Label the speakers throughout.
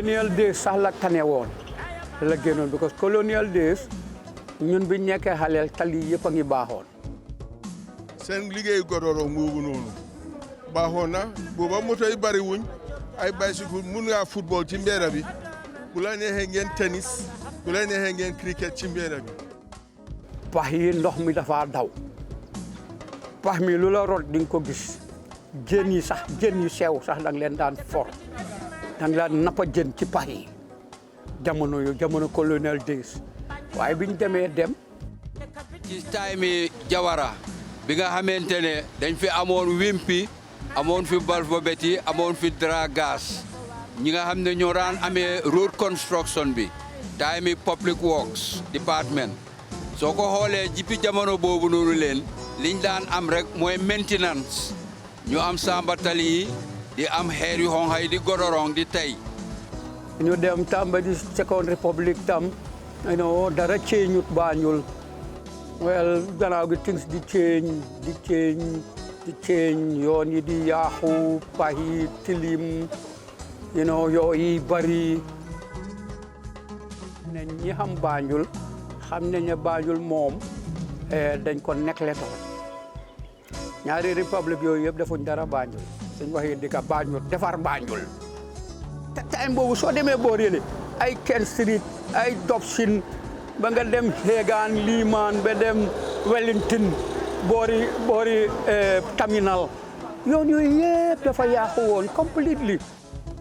Speaker 1: colonial days sax la tane woon la génnoon because colonial days ñun biñ nekkee xaleel tali yëpp a ngi baaxoon.
Speaker 2: seen liggéey godoro boobu noonu baaxoon na booba moto yi bari wuñ ay bicycle mun ngaa football ci mbedda bi bu la neexee ngeen tennis bu la neexee ngeen cricket ci mbedda bi.
Speaker 1: pax yi ndox mi dafa daw pax mi lu la rot di nga ko gis jën yi sax jën yu sew sax da nga leen daan for da nga daan nappa jën ci pax yi jamono colonial days waaye biñ demee dem.
Speaker 3: ci time Jawara bi nga xamante ne dañ fi amoon wimpi amoon fi balfobeti amoon fi dragas ñi nga xam ne ñoo daan amee road construction bi time public works department soo ko xoolee jipi jamono boobu noonu leen liñ daan am rek mooy maintenance ñu am samba tali yi di am xeer yu xonxa yi di godorong di tey
Speaker 1: ñu dem tamba di Second Republic tam dara ceeñut Banjul well gannaaw gi things di change yoon yi di yaaxu pax yi tilim yooyu bari ne ñi xam Banjul xam ne Banjul moom dañ ko nekkletoo ñaari république yooyu yëpp defuñ dara Banjul suñ waxee di ka Banjul defar Banjul te time boobu soo demee boor yële ay Ken Street ay Dobson ba nga dem Hegan Liman ba dem Wellington boori terminal yoon yooyu yëpp dafa yàqu woon completely.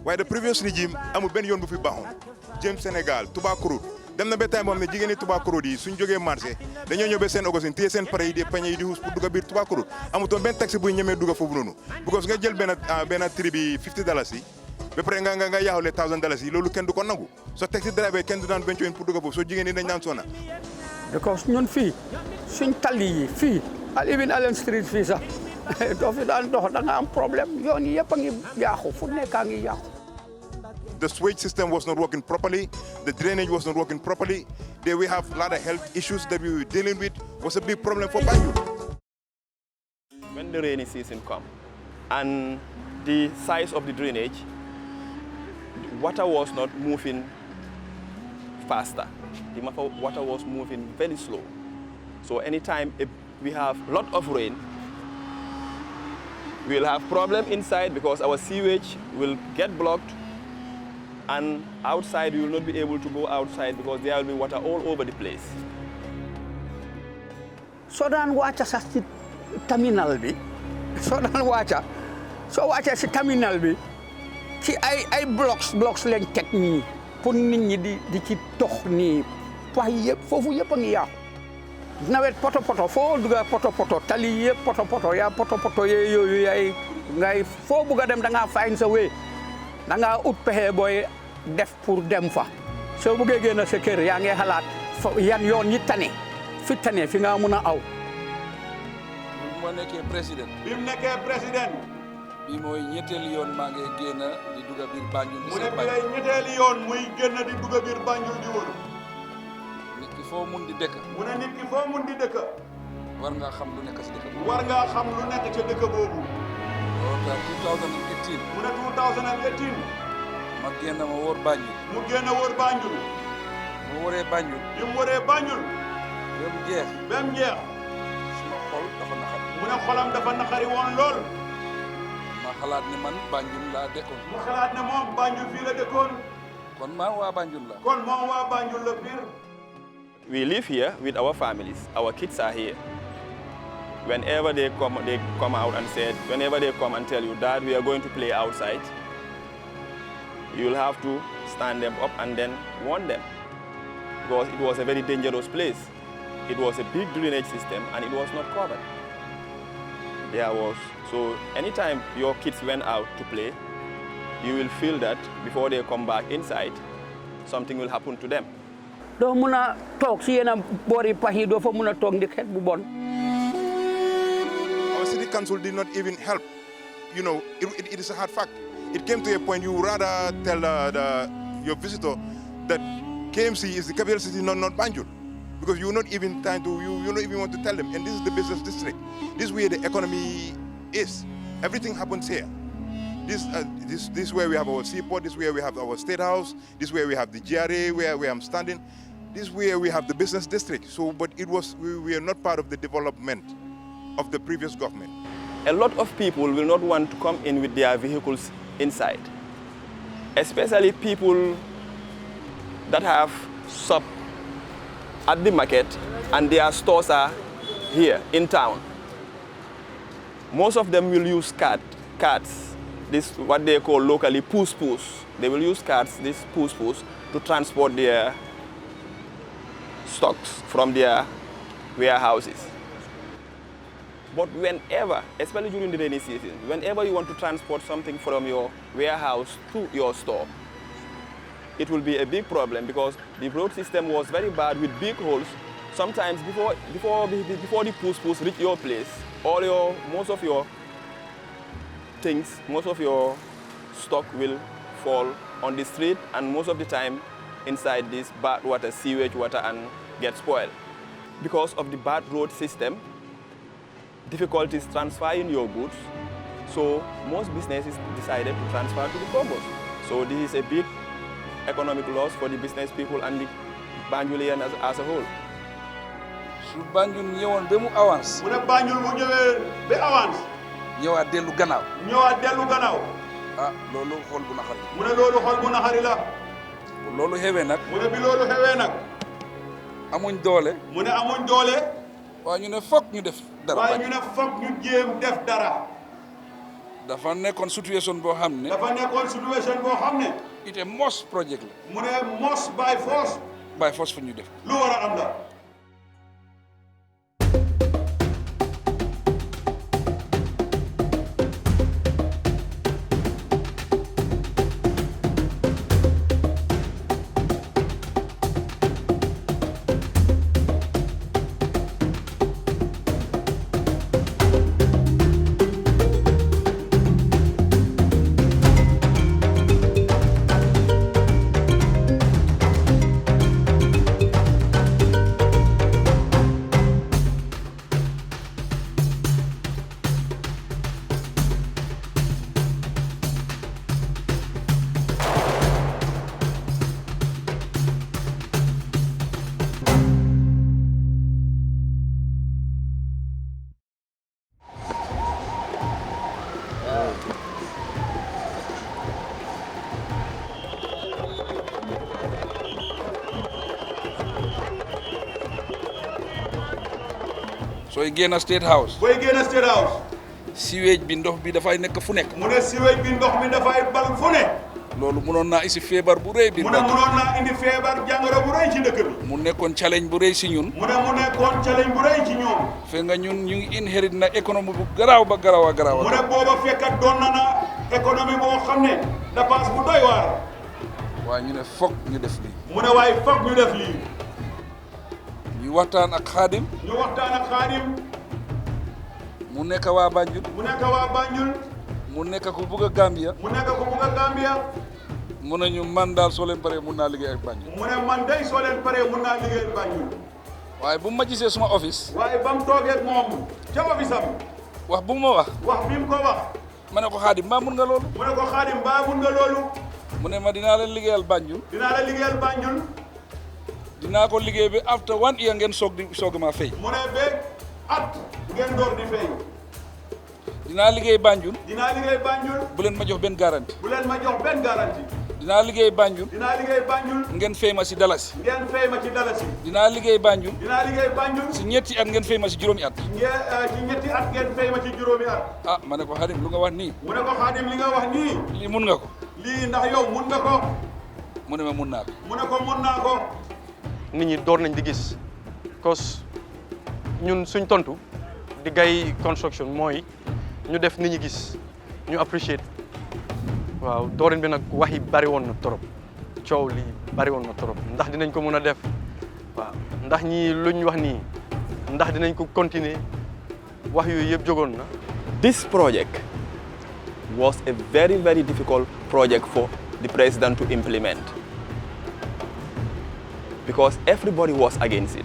Speaker 4: waaye the previous regime amul benn yoon bu fi baaxoon jëm Sénégal Tubaakuruut dem na ba time boo xam ne jigéen ñi Tubaakuruut yi suñ jógee marché dañoo ñëw ba seen ogosin téye seen pare yi di pañe yi di xuus pour dugg biir Tubaakuruut amutoon benn taxi buy ñemee dugg foofu noonu because nga jël benn tri bi $50 yi ba pare nga yaaxule $1000 yi loolu kenn du ko nangu soo taxi driver kenn du daan benco in pour dugg foofu soo jigéen ñi dañ daan sonna
Speaker 1: because ñun fii suñ tali yi fii even Allen Street fii sax doo fi daan dox da nga am problème yoon yi yëpp a ngi yaaxu fu nekkaa ngi yaaxu.
Speaker 4: The sewage system was not working properly. The drainage was not working properly. There we have a lot of health issues that we were dealing with. It was a big problem for Banjul.
Speaker 5: When the rainy season comes and the size of the drainage, the water was not moving faster. The water was moving very slow. So anytime we have a lot of rain, we'll have problem inside because our sewage will get blocked. And outside, you will not be able to go outside because there will be water all over the place.
Speaker 1: So daan wàcca sax ci terminal bi soo daan wàcca soo wàcca ci terminal bi ci ay blocks lañ teg nii pour nit ñi di ci dox nii pax yëpp foofu yëpp a ngi yàqu nawet poto foo dugga poto tali yëpp poto yaa poto yooyu yaay ngay foo bugg a dem da ngaa find sa way da ngaa ut pexe booy def pour dem fa soo buggee génn sa kër yaa ngi xalaat yan yoon yi tane fi nga mun a aw.
Speaker 3: bi ma nekkee président.
Speaker 4: bi mu nekkee président.
Speaker 3: bi mooy ñetteelu yoon maa ngi génn di dugg biir Banjul.
Speaker 4: mu ne bi lay ñetteelu yoon muy génn di dugg biir Banjul di wër.
Speaker 3: nit ki foo mun di dëkk.
Speaker 4: mu ne nit ki foo mun di dëkk.
Speaker 3: war ngaa xam lu nekk si dëkk boobu.
Speaker 4: war ngaa xam lu nekk ca dëkk boobu.
Speaker 3: loolu 2018.
Speaker 4: mu ne 2018.
Speaker 3: ma génn ma wóor Banjul.
Speaker 4: mu génn wóor Banjul.
Speaker 3: mu wóoree Banjul.
Speaker 4: bi mu wóoree Banjul.
Speaker 3: ba mu jeex.
Speaker 4: ba mu jeex.
Speaker 3: suma xol dafa naqari.
Speaker 4: mu ne xolam dafa naqari woon lool.
Speaker 3: ma xalaat ne man Banjul laa dëkkoon.
Speaker 4: mu xalaat ne moom Banjul fii la dëkkoon.
Speaker 3: kon maa waa Banjul la.
Speaker 4: kon moom waa Banjul la biir.
Speaker 5: We live here with our families. Our kids are here. Whenever they come out and said, whenever they come and tell you, Dad, we are going to play outside, you'll have to stand them up and then warn them. Because it was a very dangerous place. It was a big drainage system and it was not covered. So anytime your kids went out to play, you will feel that before they come back inside, something will happen to them.
Speaker 1: doo mun a toog si yenn boori pax yi doo fa mun a toog ndi xet bu bon.
Speaker 4: Our city council did not even help. You know, it is a hard fact. It came to a point you would rather tell your visitor that KMC is the capital city, not Banjul, because you're not even trying to, you don't even want to tell them. And this is the business district. This is where the economy is. Everything happens here. This where we have our seaport, this where we have our state house, this where we have the GRA where I'm standing, this where we have the business district. So, but we are not part of the development of the previous government.
Speaker 5: A lot of people will not want to come in with their vehicles inside, especially people that have shop at the market and their stores are here in town. Most of them will use carts, this what they call locally push-push. They will use carts, this push-push, to transport their stocks from their warehouses. But whenever, especially during the rainy season, whenever you want to transport something from your warehouse to your store, it will be a big problem because the road system was very bad with big holes. Sometimes before the push-push reach your place, most of your things, most of your stock will fall on the street, and most of the time inside this bad water, sewage water, and get spoiled. Because of the bad road system, difficulties transferring your goods, so most businesses decided to transfer to the Cobos. So this is a big economic loss for the business people and the Banjulian as a whole.
Speaker 6: su Banjul ñëwoon ba mu avance.
Speaker 7: mu ne Banjul bu ñëwee ba avance.
Speaker 6: ñëwaat dellu gannaaw.
Speaker 7: ñëwaat dellu gannaaw.
Speaker 6: ah loolu xol bu naxari.
Speaker 7: mu ne loolu xol bu naxari la.
Speaker 6: bu loolu xewee nag.
Speaker 7: mu ne bi loolu xewee nag.
Speaker 6: amuñ doole.
Speaker 7: mu ne amuñ doole.
Speaker 6: waaye ñu ne foog ñu def dara.
Speaker 7: waaye ñu ne foog ñu jéem def dara.
Speaker 6: dafa nekkoon situation boo xam ne.
Speaker 7: dafa nekkoon situation boo xam ne.
Speaker 6: ite mos project la.
Speaker 7: mu ne mos by force.
Speaker 6: by force fu ñu def.
Speaker 7: lu war a am la.
Speaker 6: sooy génn State House.
Speaker 7: booy génn State House.
Speaker 6: siweej bi ndox bi dafay nekk fu nekk.
Speaker 7: mu ne siweej bi ndox mi dafay bal fu ne.
Speaker 6: loolu mënoon naa isi feebar bu rëy.
Speaker 7: mu ne mënoon naa indi feebar jàngoro bu rëy ci dëkk bi.
Speaker 6: mu nekkoon challenge bu rëy si ñun.
Speaker 7: mu ne mu nekkoon challenge bu rëy ci ñoom.
Speaker 6: fe nga ñun ñu ngi inherit na économie bu garaaw ba garaaw a garaaw.
Speaker 7: mu ne booba fekkat doon na économie boo xam ne dépense bu doy waar.
Speaker 6: waaye ñu ne foog ñu def lii.
Speaker 7: mu ne waaye foog ñu def lii.
Speaker 6: ñu waxtaan ak Xaadim.
Speaker 7: ñu waxtaan ak Xaadim.
Speaker 6: mu nekk waa Banjul.
Speaker 7: mu nekk waa Banjul.
Speaker 6: mu nekk ku bugg a Gambia.
Speaker 7: mu nekk ku bugg a Gambia.
Speaker 6: mu ne ñu man daal soo leen paree mun naa liggéey ak Banjul.
Speaker 7: mu ne man day soo leen paree mun naa liggéey ak Banjul.
Speaker 6: waaye bu ma gisee suma office.
Speaker 7: waaye ba mu toogee moom ca office am.
Speaker 6: wax bu ma wax.
Speaker 7: wax bi mu ko wax.
Speaker 6: ma ne ko Xaadim mbaa mun nga loolu.
Speaker 7: mu ne ko Xaadim mbaa mun nga loolu.
Speaker 6: mu ne ma dinaa leen liggéeyal Banjul.
Speaker 7: dinaa la liggéeyal Banjul.
Speaker 6: dinaa ko liggéey bi after 1 year ngeen soog ma fay.
Speaker 7: mu ne beeg at ngeen door di fay.
Speaker 6: dinaa liggéey Banjul.
Speaker 7: dinaa liggéey Banjul.
Speaker 6: bu leen ma jox benn garantie.
Speaker 7: bu leen ma jox benn garantie.
Speaker 6: dinaa liggéey Banjul.
Speaker 7: dinaa liggéey Banjul.
Speaker 6: ngeen fay ma si dalasi.
Speaker 7: ngeen fay ma ci dalasi.
Speaker 6: dinaa liggéey Banjul.
Speaker 7: dinaa liggéey Banjul.
Speaker 6: si ñetti at ngeen fay ma si juróomi at.
Speaker 7: ci ñetti at ngeen fay ma ci juróomi at.
Speaker 6: ah ma ne ko Xaadim lu nga wax nii.
Speaker 7: mu ne ko Xaadim li nga wax nii.
Speaker 6: lii mun nga ko.
Speaker 7: lii ndax yow mun nga ko.
Speaker 6: mu ne ma mun naa ko.
Speaker 7: mu ne ko mun naa ko.
Speaker 8: nit ñi door nañ di gis cause ñun suñ tontu di gay construction mooy ñu def nit ñi gis ñu appreciate waaw doorin bi nag wax yi bari woon na trop coow li bari woon na trop ndax dinañ ko mën a def waaw ndax ñii luñ wax nii ndax dinañ ko continuer wax yooyu yëpp jógoon na.
Speaker 5: This project was a very, very difficult project for the president to implement because everybody was against it.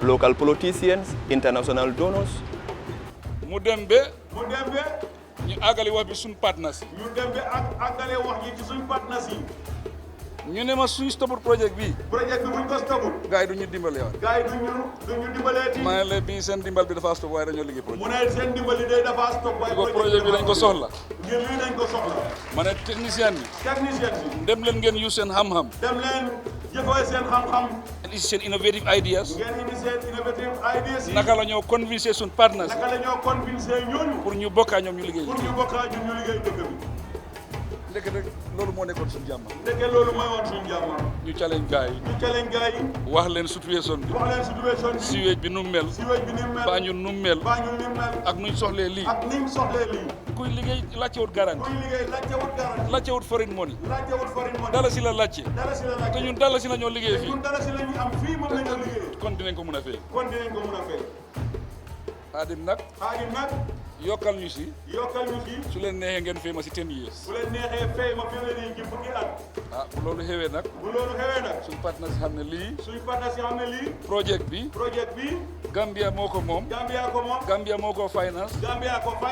Speaker 5: Local politicians, international donors.
Speaker 6: mu dem ba ñu àggale wax bi suñ partners
Speaker 7: ñu dem bi àggale wax ji ci suñ partners yi
Speaker 6: ñu ne ma suñ stopul projet bi
Speaker 7: buñ ko stopul
Speaker 6: gars yi duñu dimbale waat
Speaker 7: gars yi duñu dimbaleeti
Speaker 6: ma ne la bii seen dimbal bi dafa stop waaye dañoo liggéey projet
Speaker 7: mu ne seen dimbali day dafa stop waaye
Speaker 6: projet bi dañ ko soxla
Speaker 7: ngeen lii dañ ko soxla
Speaker 6: ma ne technicien bi dem leen ngeen use seen xam-xam
Speaker 7: dem leen jëfee seen xam-xam
Speaker 6: indi seen innovative ideas
Speaker 7: ngeen indi seen innovative ideas yi
Speaker 6: naka la ñoo convincer suñ partners
Speaker 7: naka la ñoo convincer ñooñu
Speaker 6: pour ñu bokkaa ñoom ñu liggéey
Speaker 7: pour ñu bokkaa ñun ñu liggéey dëkk bi
Speaker 6: ndeke rek loolu moo nekkoon suñu jàmm
Speaker 7: ndeke loolu mooy woon suñu jàmm
Speaker 6: ñu challenge gars yi wax leen situation bi siweej bi nu mel Banjul nu mel ak nuñ soxlee lii kuy liggéey laajtewut garanti laajtewut foreign money dalasi la laajte te ñun dalasi la ñoo liggéey fii kon dinañ ko mun a fay Adim nag yokkal ñu si su leen neexee ngeen fay ma si 10 years
Speaker 7: bu leen neexee fay ma fi leen ci fukki at
Speaker 6: bu loolu xewee nag suñ partenaires yi xam ne lii projet bi Gambia moo ko moom Gambia moo ko finance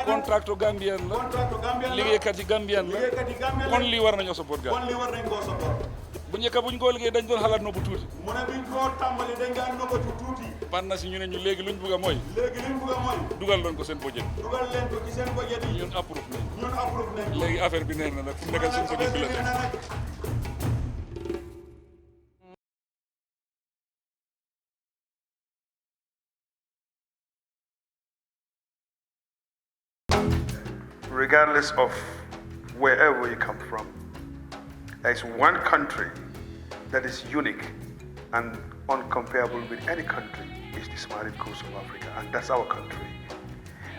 Speaker 6: contracto Gambian la liggéeykat yi Gambian la kon lii war nañoo support gars bu njëkk buñ ko liggéey dañ doon xalaat no bu tuuti
Speaker 7: mu ne buñ ko tàmbali dañ daan nobatu tuuti
Speaker 6: partenaires yi ñu ne ñu léegi luñ bëgg a mooy dugal leen ko seen budget yi ñun approuve nañ léegi affaire bi neex na nag fu mu nekkal seen budget bi la teg
Speaker 9: Regardless of wherever you come from, there is one country that is unique and uncomparable with any country. Is the smiling coast of Africa, and that's our country.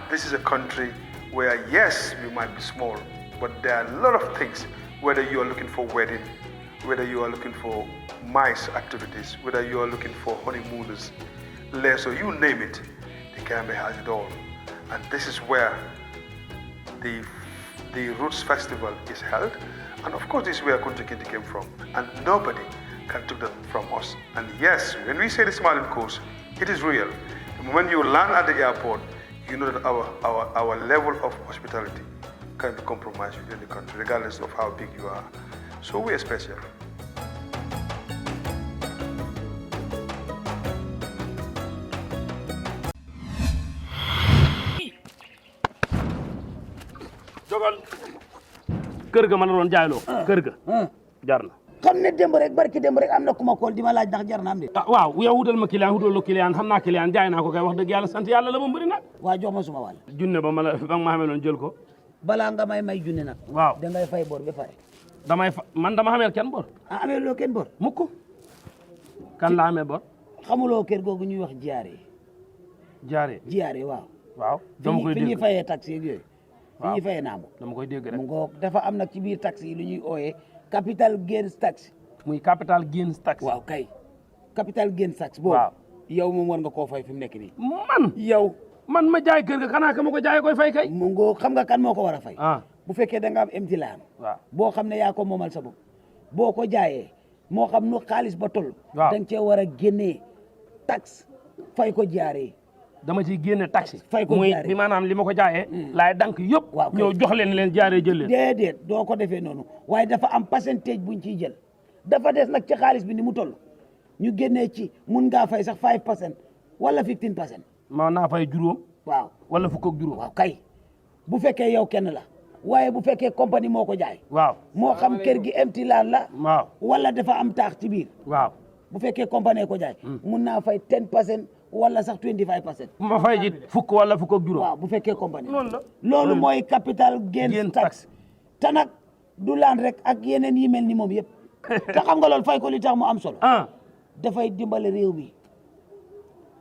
Speaker 9: This is a country where, yes, we might be small, but there are a lot of things, whether you are looking for wedding, whether you are looking for MICE activities, whether you are looking for honeymooners, so you name it, the Gambia has it all. And this is where the Roots Festival is held, and of course this is where Kunta Kinte came from, and nobody can take that from us. And yes, when we say the smiling coast, it is real. When you land at the airport, you know that our level of hospitality can be compromised within the country, regardless of how big you are. So we are special.
Speaker 10: jogal kër ga ma la doon jaayloo kër ga jar na
Speaker 11: xam ne démb rek barki démb rek am na ku ma kool di ma laaj ndax jar na am de
Speaker 10: waaw yow wutal ma client wutal la client xam naa client jaay naa ko kay wax dëgg yàlla sant yàlla la ba mbëri nag
Speaker 11: waa jox ma suma wàll
Speaker 10: junne ba ma xamee noonu jël ko
Speaker 11: balaa nga may junne nag
Speaker 10: waaw
Speaker 11: da ngay fay bor ba pare
Speaker 10: man dama xameel kenn bor
Speaker 11: amee loo kenn bor
Speaker 10: mukk kan la amee bor
Speaker 11: xamuloo kër googu ñuy wax jiyaare waaw
Speaker 10: dama koy dégg
Speaker 11: fi ñuy fayee taxi yeeg yooyu fi ñuy fayee naamu
Speaker 10: dama koy dégg rek
Speaker 11: mu ngoog dafa am nag ci biir taxi yi lu ñuy ooyee capital gains tax
Speaker 10: muy capital gains tax
Speaker 11: waaw kay capital gains tax boobu yow moom war nga koo fay fi mu nekk nii
Speaker 10: man ma jaay kër ga xanaa ka ma ko jaayee koy fay kay
Speaker 11: mu ngoog xam nga kan moo ko war a fay bu fekkee da nga am empty land boo xam ne yaa ko moomal sa bopp boo ko jaayee moo xam nu xaalis ba toll da nga cee war a génnee tax fay ko jaaree
Speaker 10: dama ciy génne taxi
Speaker 11: fay ko
Speaker 10: muy bi maanaam li ma ko jaayee laay dank yëpp ñëw jox leen jaaree jël leen
Speaker 11: déedéet doo ko defee noonu waaye dafa am pourcentage buñ ciy jël dafa des nag ci xaalis bi ni mu toll ñu génnee ci mun ngaa fay sax 5% wala 15%.
Speaker 10: ma naa fay juróom
Speaker 11: waaw
Speaker 10: wala fukk ak juróom
Speaker 11: waaw kay bu fekkee yow kenn la waaye bu fekkee compagnie moo ko jaay
Speaker 10: waaw
Speaker 11: moo xam kër gi empty land la
Speaker 10: waaw
Speaker 11: wala dafa am taax ci biir
Speaker 10: waaw
Speaker 11: bu fekkee compagnie ko jaay mun naa fay 10% wala sax 25%.
Speaker 10: ma fay ji fukk wala fukk ak juróom
Speaker 11: waaw bu fekkee compagnie
Speaker 10: noonu la
Speaker 11: loolu mooy capital gains tax te nag du land rek ak yeneen yi mel ni moom yëpp te xam nga loolu fay ko li tax mu am solo dafay dimbale réew mi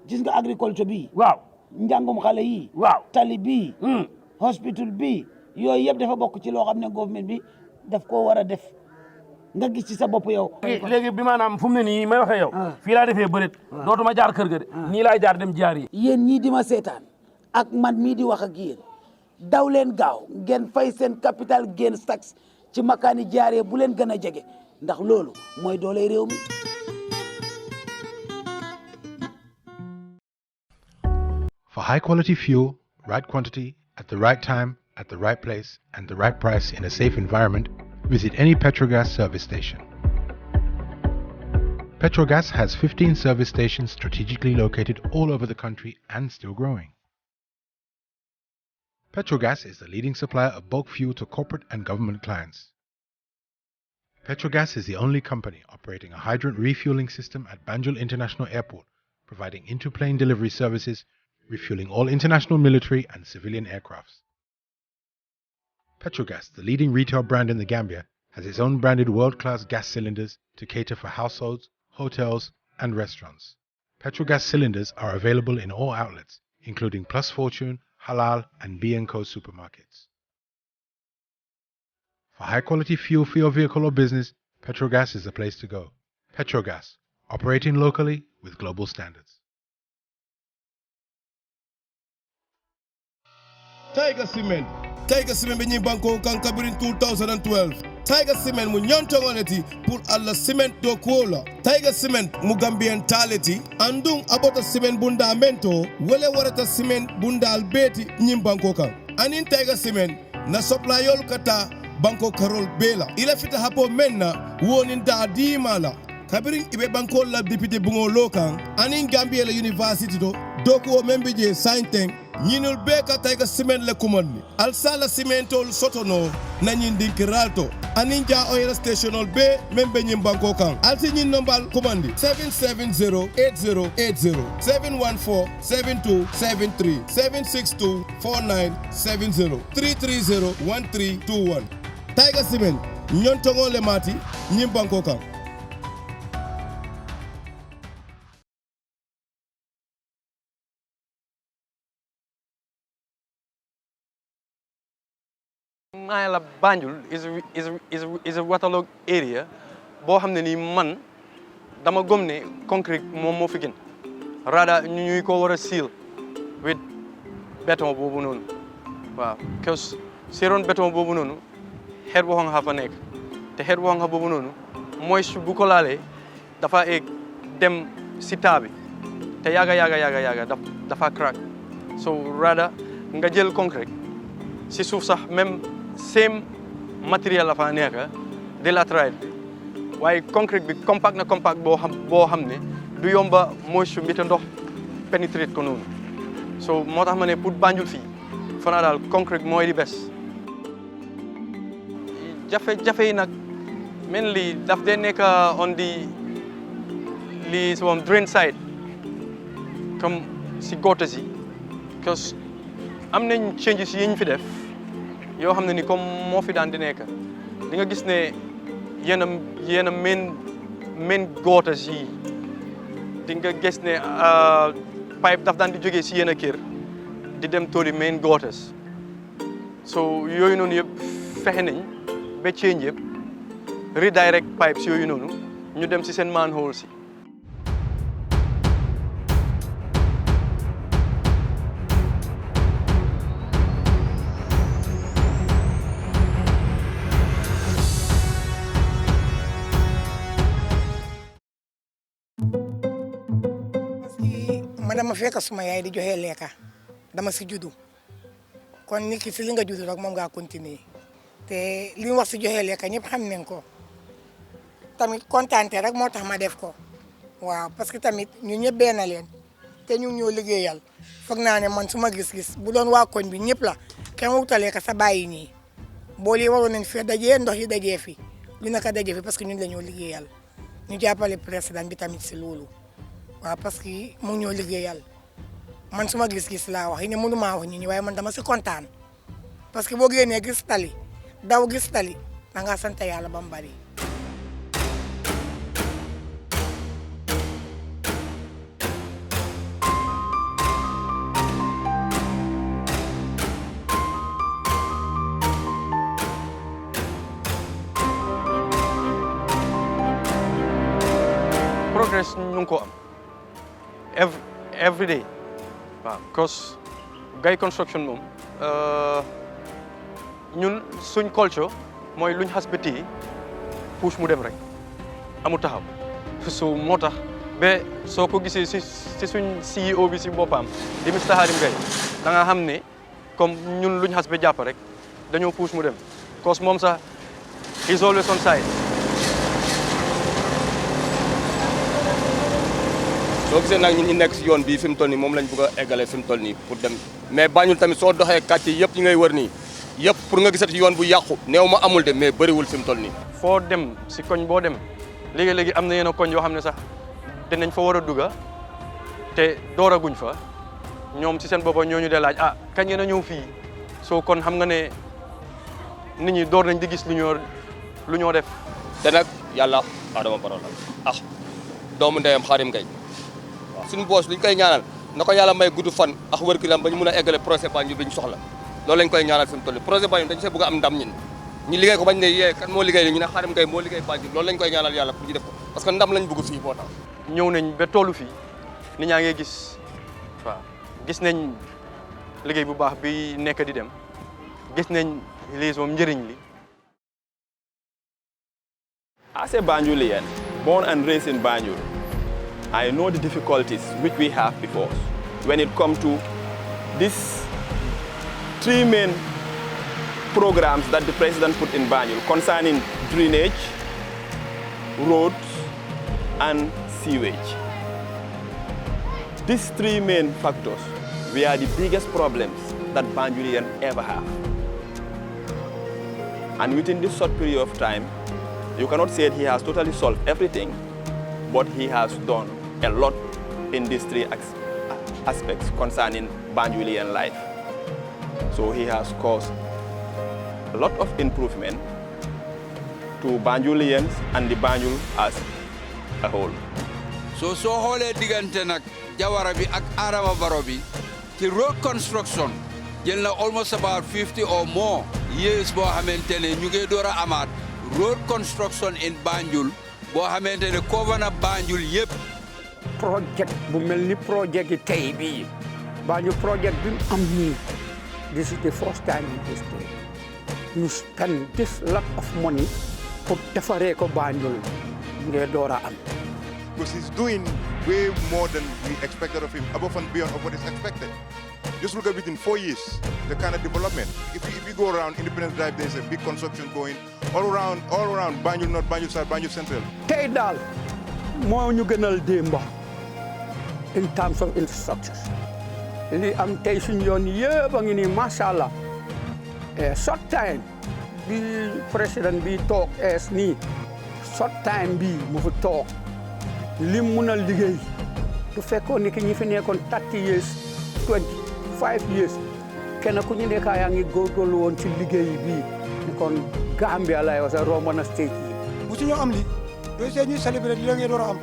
Speaker 11: gis nga agriculture bi
Speaker 10: waaw
Speaker 11: njàngum xale yi
Speaker 10: waaw
Speaker 11: tali bi hospital bi yooyu yëpp dafa bokk ci loo xam ne government bi daf koo war a def nga gis ci sa bopp yow
Speaker 10: léegi bi maanaam fu mu ne nii may waxee yow fii laa defee bërit dootuma jaar kër ga de nii laay jaar dem jaar yi
Speaker 11: yéen ñii di ma seetaan ak man mii di wax ak yéen daw leen gaaw ngeen fay seen capital gains tax ci makaani jaaree bu leen gën a jege ndax loolu mooy doole réew mi
Speaker 12: For high quality fuel, right quantity, at the right time, at the right place and the right price in a safe environment, visit any Petrogas service station. Petrogas has 15 service stations strategically located all over the country and still growing. Petrogas is the leading supplier of bulk fuel to corporate and government clients. Petrogas is the only company operating a hydrant refueling system at Banjul International Airport, providing interplane delivery services, refueling all international military and civilian aircrafts. Petrogas, the leading retail brand in the Gambia, has its own branded world-class gas cylinders to cater for households, hotels, and restaurants. Petrogas cylinders are available in all outlets, including Plus Fortune, Halal, and B&Co supermarkets. For high-quality fuel for your vehicle or business, Petrogas is the place to go. Petrogas, operating locally with global standards.
Speaker 13: Tiger Cement be ñi banko kan kabirin 2012. Tiger Cement mu ñontongoleti pour alla cement do kuola. Tiger Cement mu Gambian taleti andung abota cement bundamento wele warata cement bundal beti ñi banko kan. Anin Tiger Cement na supply yol kata banko karol bela. Ila fita hapo menna wonin da dimala. Kabirin ibe banko la député bungo lokan anin Gambia la university do doku o membe je sainteng ñinul beka Tiger Cement le kumandi alsala cementol sotono na ñin dinkiralto anin ja oil stationol be membe ñim banko kan alti ñin nombal kumandi 7708080 7147273 7624970 3301321 Tiger Cement ñontongo le mati ñim banko kan.
Speaker 8: Sahel Banjul is a waterlogged area boo xam ne nii man dama gëm ne concrete moom moo fi gën rather ñuy ko war a seal with béton boobu noonu waaw because si ron béton boobu noonu xeer bu xonq fa nekk te xeer bu xonq boobu noonu moisture bu ko laalee dafa egg dem si taa bi te yàgga dafa crack so rather nga jël concrete si suuf sax même same matériel la fa nekk de la traite waaye concrete bi compact boo xam ne du yomba moisture bi te ndox pénétrer ko noonu so moo tax ma ne pour Banjul fii fanaa daal concrete mooy di bes jafe-jafe yi nag mainly daf dee nekk on the li some drain side comme si gottes yi because am nañ changes yi ñu fi def yoo xam ne ni comme moo fi daan di nekk di nga gis ne yenn main gottes yi di nga gis ne pipe daf daan di jógee si yenn kër di dem tooli main gottes so yooyu noonu yëpp fexe nañ ba change yëpp redirect pipes yooyu noonu ñu dem si seen manhole si.
Speaker 14: dama fekk suma yaay di joxe lekka dama si juddu kon nit ki si li nga juddu rek moom ngaa continuer te li mu wax si joxe lekka ñëpp xam nañ ko tamit kontaante rek moo tax ma def ko waaw parce que tamit ñu ñëpp benn leen te ñu ñoo liggéeyal foog naa ne man suma gis-gis bu doon waa koñ bi ñëpp la kenn wutalee ka sa bàyyi nii boo lii waroon nañ fi dajee ndox yi dajee fi lu naka dajee fi parce que ñun la ñoo liggéeyal ñu jàppale président bi tamit si loolu waaw parce que mu ñoo liggéeyal man suma gis-gis laa wax yi ne mënu maa wax ñi waaye man dama si kontaan parce que boo génnee gis tali daw gis tali da ngaa sant yàlla ba mu bari.
Speaker 8: Progress ñu ngi ko am every day waaw because gay construction moom ñun suñ culture mooy luñ xas ba téye push mu dem rek amul taxaw so moo tax ba soo ko gisee si suñ CEO bi si boppam di Mr Hadim Gaye da nga xam ne comme ñun luñ xas ba jàpp rek dañoo push mu dem cause moom sax he's always on side.
Speaker 15: soo gisee nag ñun ñu nekk si yoon bii fi mu toll nii moom lañ bëgg a eggale fi mu toll nii pour dem mais Banjul tamit soo doxee quartier yëpp yi ngay wër nii yëpp pour nga gisati yoon bu yàqu néew ma amul de mais bëriwul fi mu toll nii.
Speaker 8: foo dem si koñ boo dem léegi-léegi am na yenn koñ yoo xam ne sax dinañ fa war a dugga te dooraguñ fa ñoom si seen boppam ñoo ñu dee laaj ah kañ ngeen a ñëw fii soo kon xam nga ne nit ñi door nañ di gis lu ñoo def.
Speaker 15: te nag yàlla Adama Barrow la doomu ndeyam Xaadim Ngay suñu boos liñ koy ñaanal na ko yàlla may gudd fan ak wër gi ba ñu mun a eggale projet Banjul bi ñu soxla loolu lañ koy ñaanal fi mu toll projet Banjul dañu see bëgg a am ndam ñun ñu liggéey ko bañ ne yee kan moo liggéey ñu ne Xaadim Ngay moo liggéey Banjul loolu lañ koy ñaanal yàlla pour ñu def ko parce que ndam lañ bëgg fii boo tax
Speaker 8: ñëw nañ ba tollu fii nit ñaa ngi gis waaw gis nañ liggéey bu baax bi nekk di dem gis nañ lii moom njëriñ li.
Speaker 5: As a Banjulian, born and raised in Banjul, I know the difficulties which we have before us when it comes to these 3 main programs that the president put in Banjul concerning drainage, roads, and sewage. These 3 main factors were the biggest problems that Banjulian ever have. And within this short period of time, you cannot say he has totally solved everything, but he has done a lot in these 3 aspects concerning Banjulian life. So he has caused a lot of improvement to Banjulians and the Banjul as a whole.
Speaker 3: So xoolee diggante nag Jawara bi ak Adama Barrow bi ci road construction jël na almost about 50 or more years boo xamante ne ñu ngi door a amaat road construction in Banjul boo xamante ne cover na Banjul yëpp.
Speaker 1: project bu mel ni project yi tey bii Banjul project bi mu am nii this is the first time in history ñu spend this lot of money pour defaree ko Banjul ngay door a am.
Speaker 4: Because he's doing way more than we expected of him, above and beyond of what is expected. Just look at it in 4 years, the kind of development. If you go around Independence Drive, there's a big construction going all around Banjul North, Banjul South, Banjul Central.
Speaker 1: Tey daal moo ñu gënal démba in terms of infrastructure. Li am tey suñu yoon yëpp a ngi nii macha allah short time bi président bi toog es nii short time bi mu fi toog lim mun a liggéey du fekkoon ni ki ñi fi nekkoon 30 years 25 years kenn ku ñu nekkaa yaa ngi góorgóorlu woon ci liggéey bii ni kon Gambia lay wax romb na stage yi
Speaker 16: bu ci ñoo am li yooyu see ñuy célébrer li la ngeen door a am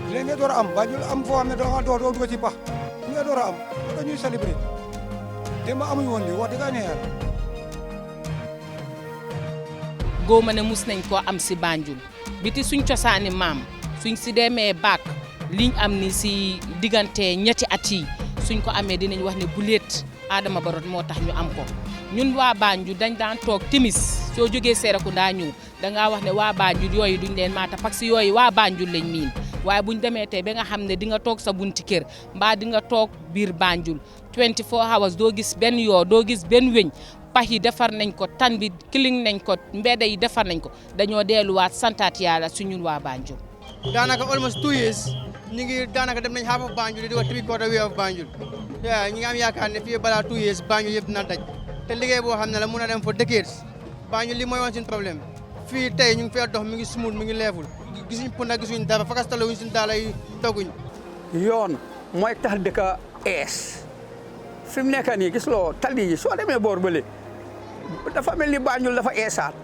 Speaker 16: li la ngeen door a am Banjul am foo xam ne doo dugg ci pax li ngeen door a am loolu ñuy célébrer démb amuñu woon li wax dëgg ne yàlla
Speaker 17: góoma ne mus nañ koo am si Banjul biti suñ cosaani maam suñ si demee baak liñ am ni si diggante ñetti at yi suñ ko amee dinañ wax ne bu leet Adama Barrow moo tax ñu am ko ñun waa Banjul dañ daan toog timis soo jógee Serekunda ñëw dangaa wax ne waa Banjul yooyu duñ leen maata parce que yooyu waa Banjul lañ miin waaye buñ demee tey ba nga xam ne di nga toog sa bunti kër mbaa di nga toog biir Banjul 24 hours doo gis benn yoo doo gis benn weñ pax yi defar nañ ko tan bi kiling nañ ko mbedd yi defar nañ ko dañoo delluwaat santaat yàlla su ñun waa Banjul.
Speaker 18: daanaka almost 2 years ñu ngi daanaka dem nañ half of Banjul di wax 3/4 way of Banjul ñi ngi am yaakaar ne fii balaa 2 years Banjul yëpp dina daj te liggéey boo xam ne la mun a dem for decades Banjul li mooy woon suñu problème fii tey ñu ngi fee dox mi ngi smooth mi ngi level gisuñ punda gisuñ dara fakastalo wuñ suñu daala yi doguñ
Speaker 1: yoon mooy tax dëkk ees fi mu nekk nii gis loo tali yi soo demee boor bële dafa mel ni Banjul dafa eesaat.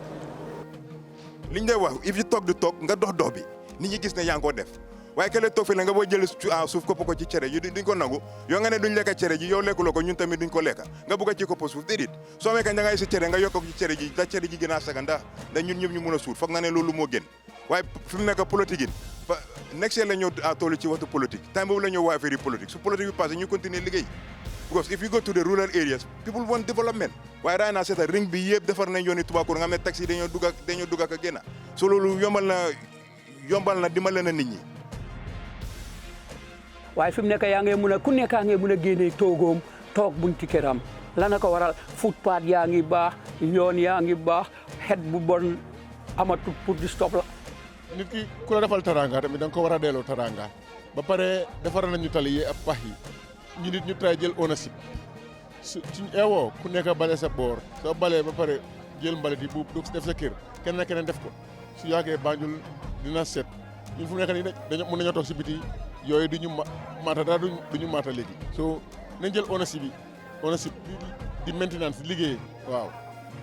Speaker 4: liñ lay wax if you talk the talk nga dox bi nit ñi gis ne yaa ngi ko def waaye ke le toog fi la nga boo jël suuf kopp ko ci cere ji duñ ko nangu yoo nga ne duñ lekka cere ji yow lekkuloo ko ñun tamit duñ ko lekka nga bugg a ci kopp suuf déedéet soo amee kañ da ngay si cere nga yokk ko ci cere ji da cere ji gën a saga ndax ñun ñëpp ñu mun a suur foog na ne loolu moo gën waaye fi mu nekk politique yi next year la ñëw toll ci waxtu politique time boobu la ñëw waa affaire yi politique su politique bi passé ñu continuer liggéey because if you go to the rural areas people want development waaye daa naa seeta ring bi yëpp defar nañ yooni Tubaakuru nga xam ne taxi yi dañoo dugg ak génn so loolu yombal na dimbale na nit ñi
Speaker 1: waaye fi mu nekk yaa ngi mun a ku nekkaa ngi mun a génne toogoom toog bunti këram lana ko waral footpath yaa ngi baax yoon yaa ngi baax xet bu bon amatu pour di stop la.
Speaker 2: nit ki ku la defal taranga tamit da nga ko war a delloo taranga ba pare defar nañu tali yi ak pax yi ñu nit ñu tray jël ownership suñ eewoo ku nekk bale sa boor soo balee ba pare jël mbalit yi buub def sa kër keneen def ko su yàggee Banjul dina set ñun fu mu nekk nii dañoo mën nañoo toog si biti yooyu du ñu maata dara du ñu maata léegi so nañ jël ownership di maintenance liggéey waaw.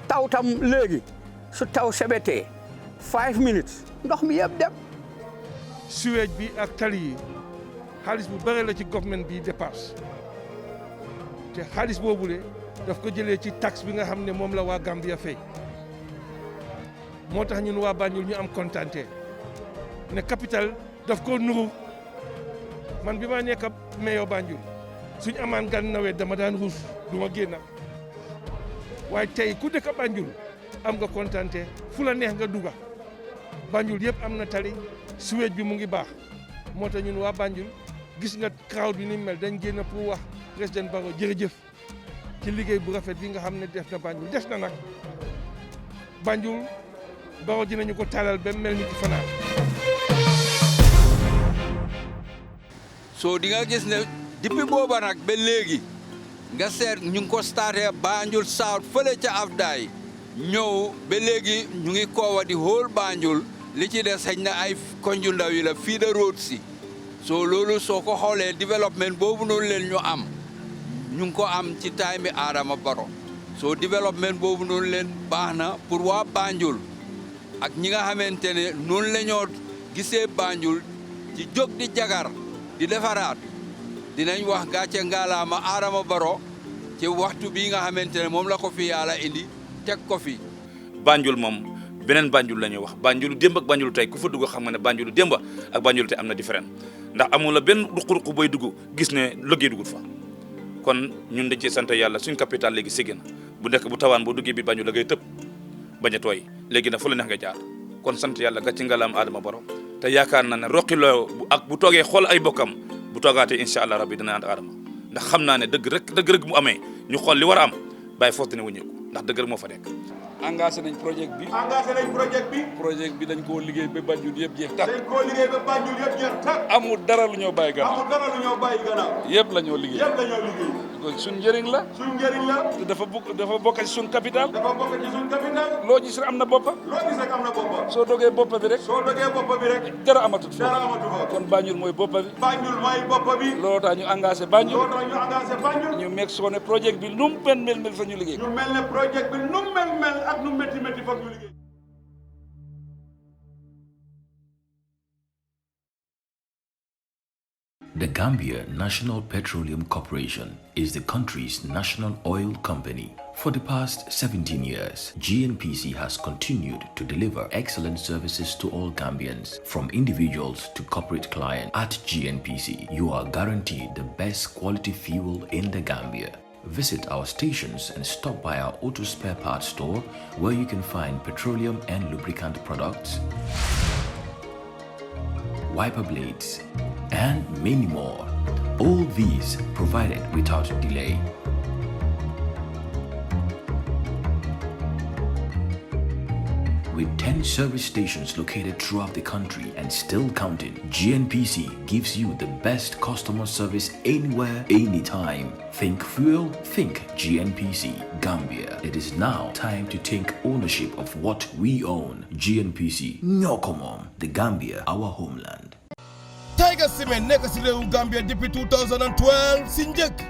Speaker 1: taw tam léegi su taw sebetee 5 minutes ndox mi yëpp dem.
Speaker 19: sewage bi ak tali yi xaalis bu bëri la ci government bi dépasse te xaalis boobule daf ko jëlee ci taxe bi nga xam ne moom la waa Gambia fay moo tax ñun waa Banjul ñu am kontante ne capital daf ko nuru man bi ma nekk mayor Banjul suñ amaan gan nawet dama daan ruus du ma génn waaye tey ku dëkk Banjul am nga kontante fu la neex nga dugga Banjul yëpp am na tali sewage bi mu ngi baax moo tax ñun waa Banjul gis nga crowd bi ni mel dañ génn pour wax président Barrow jërëjëf ci liggéey bu rafet bi nga xam ne def na Banjul des na nag Banjul Barrow dinañu ko talal ba mel ni ci fanaan.
Speaker 3: so di nga gis ne depuis booba nag ba léegi nga seet ñu ngi ko starté Banjul South fële ca Afdaay ñëw ba léegi ñu ngi koowa di whole Banjul li ci des xëy na ay konju ndaw yi la fii de road si so loolu soo ko xoolee développement boobu noonu leen ñu am ñu ngi ko am ci time bi Adama Barrow so développement boobu noonu leen baax na pour waa Banjul ak ñi nga xamante ne noonu la ñoo gisee Banjul ci jóg di jagar di defaraat dinañ wax gàcce ngaalaama Adama Barrow ci waxtu bii nga xamante ne moom la ko fi yàlla indi teg ko fi.
Speaker 20: Banjul moom beneen Banjul la ñuy wax Banjul démb ak Banjul tey ku fa dugg xam nga ne Banjul démb ak Banjul tey am na différent ndax amul la benn ruq-ruq booy dugg gis ne liggéey dugul fa kon ñun dañ ci sant yàlla suñ capital léegi sigg na bu nekk bu tawaan boo duggee bi Banjul la ngay tëb bañ a tooy léegi nag fu la neex nga jaar kon sant yàlla gàcce ngalaam Adama Barrow te yaakaar na ne roqi loo ak bu toogee xool ay bokkam bu toogaatee incha allah rabbi dina ànd Adama ndax xam naa ne dëgg rek mu amee ñu xool li war a am bàyyi foos dina wuññeeku ndax dëgg rek moo fa nekk.
Speaker 6: engagé nañ projet bi. projet bi dañ koo liggéey ba Banjul yëpp jeex tak. amul dara lu ñoo bàyyi gannaaw. yëpp la ñoo liggéey. suñ njëriñ la. te dafa bokk ci suñ capital. loo gis rek am na boppa. soo dogee boppa bi rek. dara amatut foofu. kon Banjul mooy boppa bi. looloo tax ñu engagé Banjul. ñu meeg soo ne projet bi nu mu mel fa ñu liggéey.
Speaker 21: The Gambia National Petroleum Corporation is the country's national oil company. For the past 17 years, GNPC has continued to deliver excellent services to all Gambians, from individuals to corporate clients. At GNPC, you are guaranteed the best quality fuel in the Gambia. Visit our stations and stop by our auto spare parts store, where you can find petroleum and lubricant products, wiper blades, and many more. All these provided without delay. With 10 service stations located throughout the country and still counting, GNPC gives you the best customer service anywhere, anytime. Think fuel, think GNPC, Gambia. It is now time to take ownership of what we own. GNPC, Nyokomom, the Gambia, our homeland.
Speaker 13: Tiger Cement nekk si réewu Gambia depuis 2012 si njëkk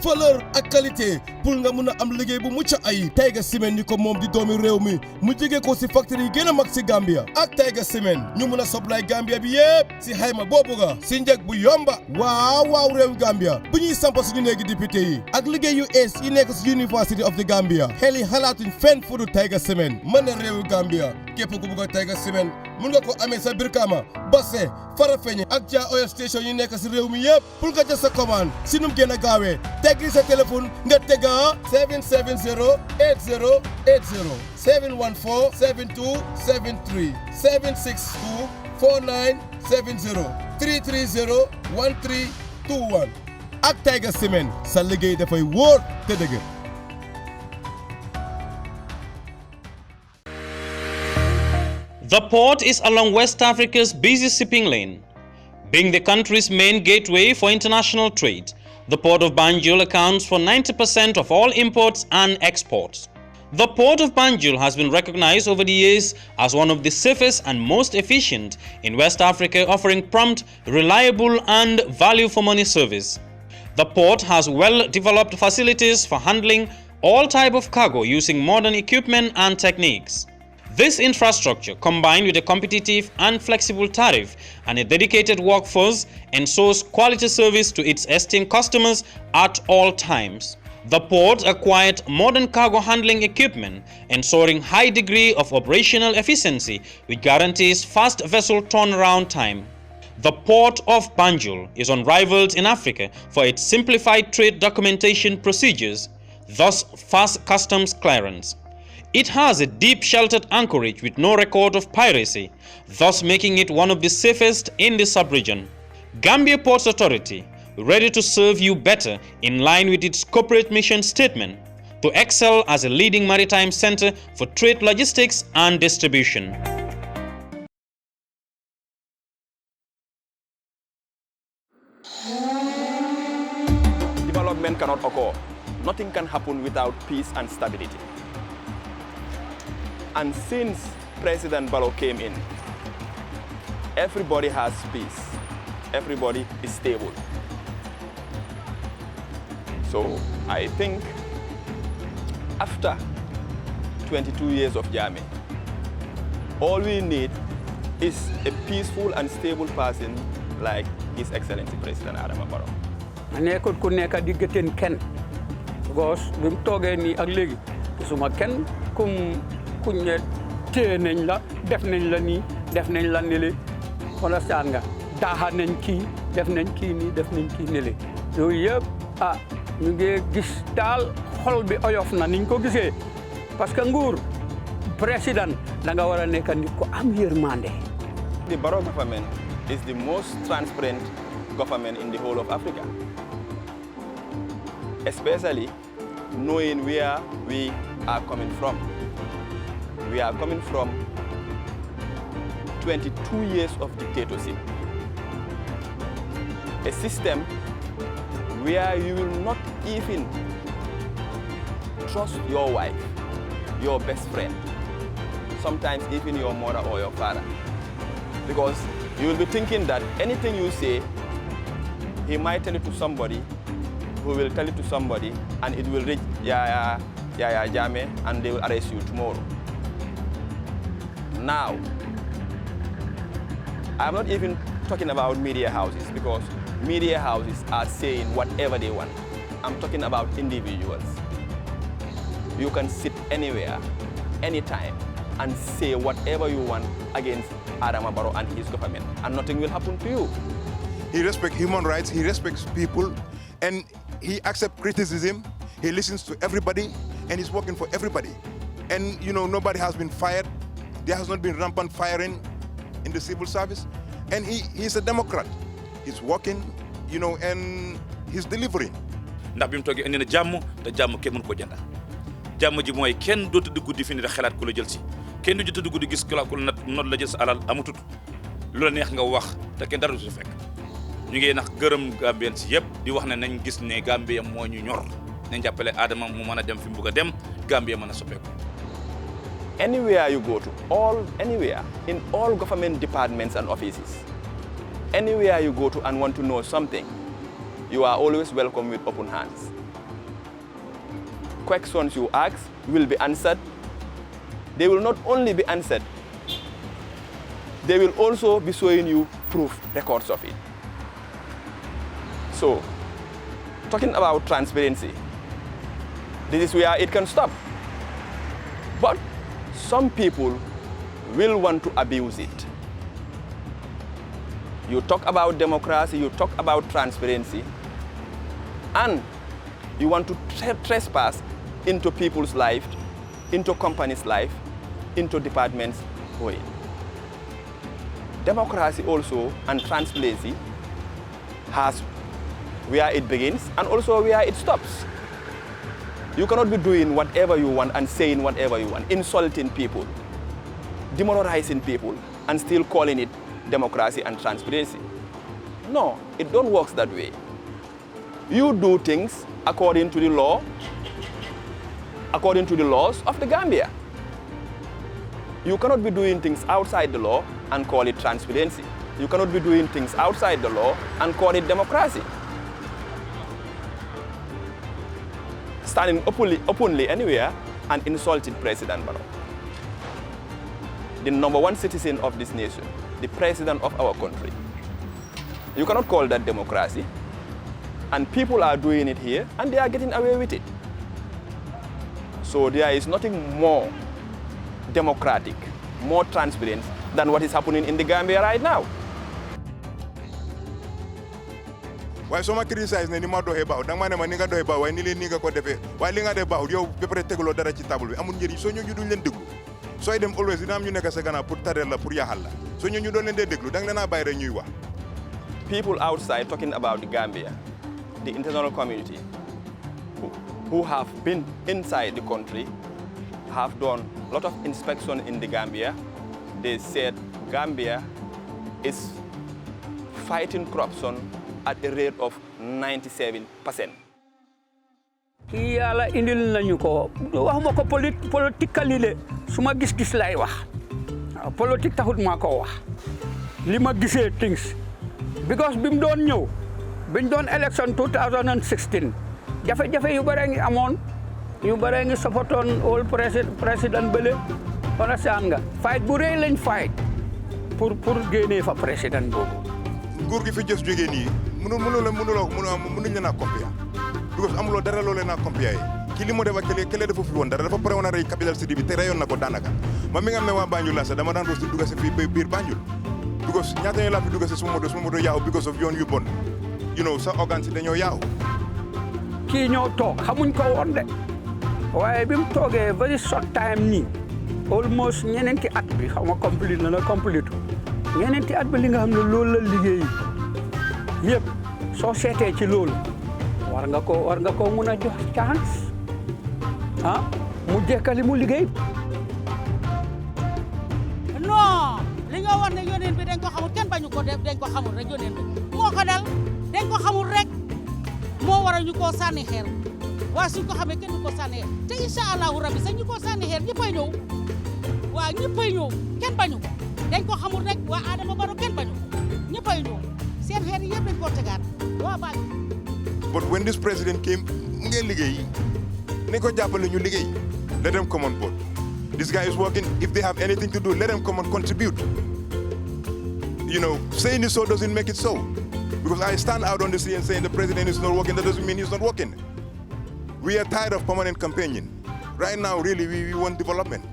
Speaker 13: valeur ak qualité pour nga mun a am liggéey bu mucc ay Tiger Cement ni ko moom di doomi réew mi mu jóge ko si factory yi gën a mag si Gambia ak Tiger Cement ñu mun a supply Gambia bi yépp si xayma boobu nga si njëg bu yomba waaw réewu Gambia bu ñuy sampa suñu néegi député yi ak liggéey yu ees yi nekk si University of the Gambia xel yi xalaatuñ fenn fu du Tiger Cement mën na réewu Gambia képp ku bëgg a Tiger Cement mun nga ko amee sa Brikama Basse Farafenni ak Jah oil station yi nekk si réew mi yëpp pour nga jël sa commande si nu mu gën a gaawee teggi sa téléphone nga tega 770 8080 714 7273 762 4970 330 1321 ak Tiger Cement sa liggéey dafay wóor te dëgg.
Speaker 7: The port is along West Africa's busy shipping lane. Being the country's main gateway for international trade, the Port of Banjul accounts for 90% of all imports and exports. The Port of Banjul has been recognized over the years as one of the safest and most efficient in West Africa, offering prompt, reliable and value for money service. The port has well-developed facilities for handling all type of cargo using modern equipment and techniques. This infrastructure, combined with a competitive and flexible tariff and a dedicated workforce, ensures quality service to its esteemed customers at all times. The port acquired modern cargo handling equipment, ensuring high degree of operational efficiency, which guarantees fast vessel turnaround time. The Port of Banjul is unrivaled in Africa for its simplified trade documentation procedures, thus fast customs clearance. It has a deep sheltered anchorage with no record of piracy, thus making it one of the safest in the sub-region. Gambia Ports Authority, ready to serve you better in line with its corporate mission statement, to excel as a leading maritime center for trade logistics and distribution.
Speaker 5: Development cannot occur. Nothing can happen without peace and stability. And since President Barrow came in, everybody has peace. Everybody is stable. So I think after 22 years of Jammeh, all we need is a peaceful and stable person like His Excellency President Adama Barrow.
Speaker 1: Nekkul ku nekk di gëteen kenn because bi mu toogee nii ak léegi gisuma kenn kuñ ne téye nañ la def nañ la nii def nañ la nele understand nga daaxa nañ kii def nañ kii nii def nañ kii nele yooyu yëpp ñu ngi gis daal xol bi oyof na niñ ko gisee parce que nguur président da nga war a nekk nit ko am yërmande.
Speaker 5: The Barrow government is the most transparent government in the whole of Africa, especially knowing where we are coming from. We are coming from 22 years of dictatorship, a system where you will not even trust your wife, your best friend, sometimes even your mother or your father, because you will be thinking that anything you say, he might tell it to somebody, who will tell it to somebody, and it will reach Yaya Jammeh, and they will arrest you tomorrow. Now, I'm not even talking about media houses, because media houses are saying whatever they want. I'm talking about individuals. You can sit anywhere, anytime, and say whatever you want against Adama Barrow and his government, and nothing will happen to you.
Speaker 4: He respects human rights, he respects people, and he accepts criticism. He listens to everybody, and he's working for everybody. And you know, nobody has been fired. There has not been rampant firing in the civil service. And he's a Democrat. He's working, you know, and he's delivering.
Speaker 20: ndax bi mu toogee indi na jàmm te jàmm kenn mënu ko jënda jàmm ji mooy kenn dootu dugg di fi ni da xalaat ku la jël si kenn du jot dugg di gis ku la not la jël sa alal amutut lu la neex nga wax te kenn dara du si fekk ñu ngi nax gërëm Gambien si yëpp di wax ne nañ gis ne Gambia moo ñu ñor nañ jàppale Adama mu mën a dem fi mu bëgg a dem Gambia mën a soppeeku.
Speaker 5: Anywhere you go to, anywhere, in all government departments and offices, anywhere you go to and want to know something, you are always welcome with open hands. Questions you ask will be answered. They will not only be answered, they will also be showing you proof, records of it. So, talking about transparency, this is where it can stop. But some people will want to abuse it. You talk about democracy, you talk about transparency, and you want to trespass into people's life, into companies' life, into departments' way. Democracy also and transparency has where it begins and also where it stops. You cannot be doing whatever you want and saying whatever you want, insulting people. demoralizing people and still calling it democracy and transparency. No, it don't work that way. You do things according to the law, according to the laws of the Gambia. You cannot be doing things outside the law and call it transparency. You cannot be doing things outside the law and call it democracy. Standing openly anywhere and insulting President Barrow, the #1 citizen of this nation, the president of our country. You cannot call that democracy. And people are doing it here and they are getting away with it. So there is nothing more democratic, more transparent than what is happening in the Gambia right now.
Speaker 4: Why so much criticize ne ni ma doxé baaw dang ma ne ma ni nga doxé baaw way ni leen ni nga ko défé way li nga def baaw yow ba paré tégulo dara ci table bi amul njëriñ so ñu duñ leen déglu soy dem always dina am ñu nekk sa gannaaw pour tarel la pour yaxal la so ñu doon leen dé déglu dang leena bay rek ñuy wax.
Speaker 5: People outside talking about the Gambia, the international community who have been inside the country have done a lot of inspection in the Gambia. They said Gambia is fighting corruption at a rate of 97%.
Speaker 1: Yàlla indil nañu ko waxuma ko politically le suma gis-gis lay wax politique taxut ma ko wax li ma gisee things because bi mu doon ñëw biñ doon election 2016 jafe-jafe yu bare ngi amoon yu bare ngi sofotoon all président bële wala saan nga fight bu rëy lañ fight pour génnee fa président boobu
Speaker 4: nguur gi fi jës jógee nii mënuñ leen a compia because amuloo dara loo leen a compia yi ki li mu def ak kële dafa fi woon dara dafa pare woon a rey capital city bi te reyoon na ko daanaka man mi nga xam ne waa Banjul la sax dama daan doos di dugg si fii biir Banjul because ñaata ñu laa fi dugg si suma moto yaaw because of yoon yu bon you know sa organe si dañoo yaaw
Speaker 1: kii ñoo toog xamuñ ko woon de waaye bi mu toogee very short time nii almost ñeneenti at bi xaw ma complete na complete ñeneenti at bi li nga xam ne loolu la liggéey yëpp soo seetee ci loolu war nga ko mun a jox chance mu jekkali mu liggéey.
Speaker 9: non li nga wax ne yóneen bi dañ ko xamul kenn bañu ko def dañ ko xamul rek yóneen bi moo ko dal dañ ko xamul rek moo waral ñu koo sànni xeer waaye suñ ko xamee kenn du ko sànni xeer te incha allahu rabbi sax ñu koo sànni xeer ñëppay ñëw waaw ñëppay ñëw kenn bañu ko dañ ko xamul rek waa Adama Barrow kenn bañu ko ñëppay ñëw seen xeer yi yëpp dañ koo tegaat waa bañ.
Speaker 4: But when this president came ngeen liggéey ne ko jàppale ñu liggéey let them come on board. This guy is working. If they have anything to do, let them come and contribute. You know, saying it so doesn't make it so. Because I stand out on the street and saying the president is not working, that doesn't mean he's not working. We are tired of permanent campaigning. Right now, really, we want development.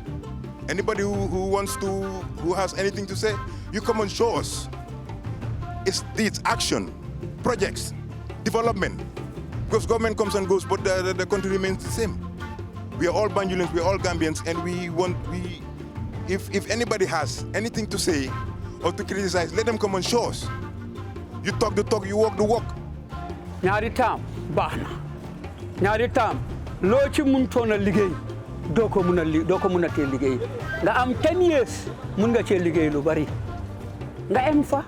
Speaker 4: Anybody who has anything to say, you come and show us. It's action, projects, development. Because government comes and goes, but the country remains the same. We are all Banjulians, we are all Gambians, and if anybody has anything to say or to criticize, let them come and show us. You talk the talk, you walk the walk.
Speaker 1: ñaari taam baax na ñaari taam loo ci mënutoon a liggéey doo ko mun a tee liggéey nga am 10 years mun nga cee liggéey lu bari nga em fa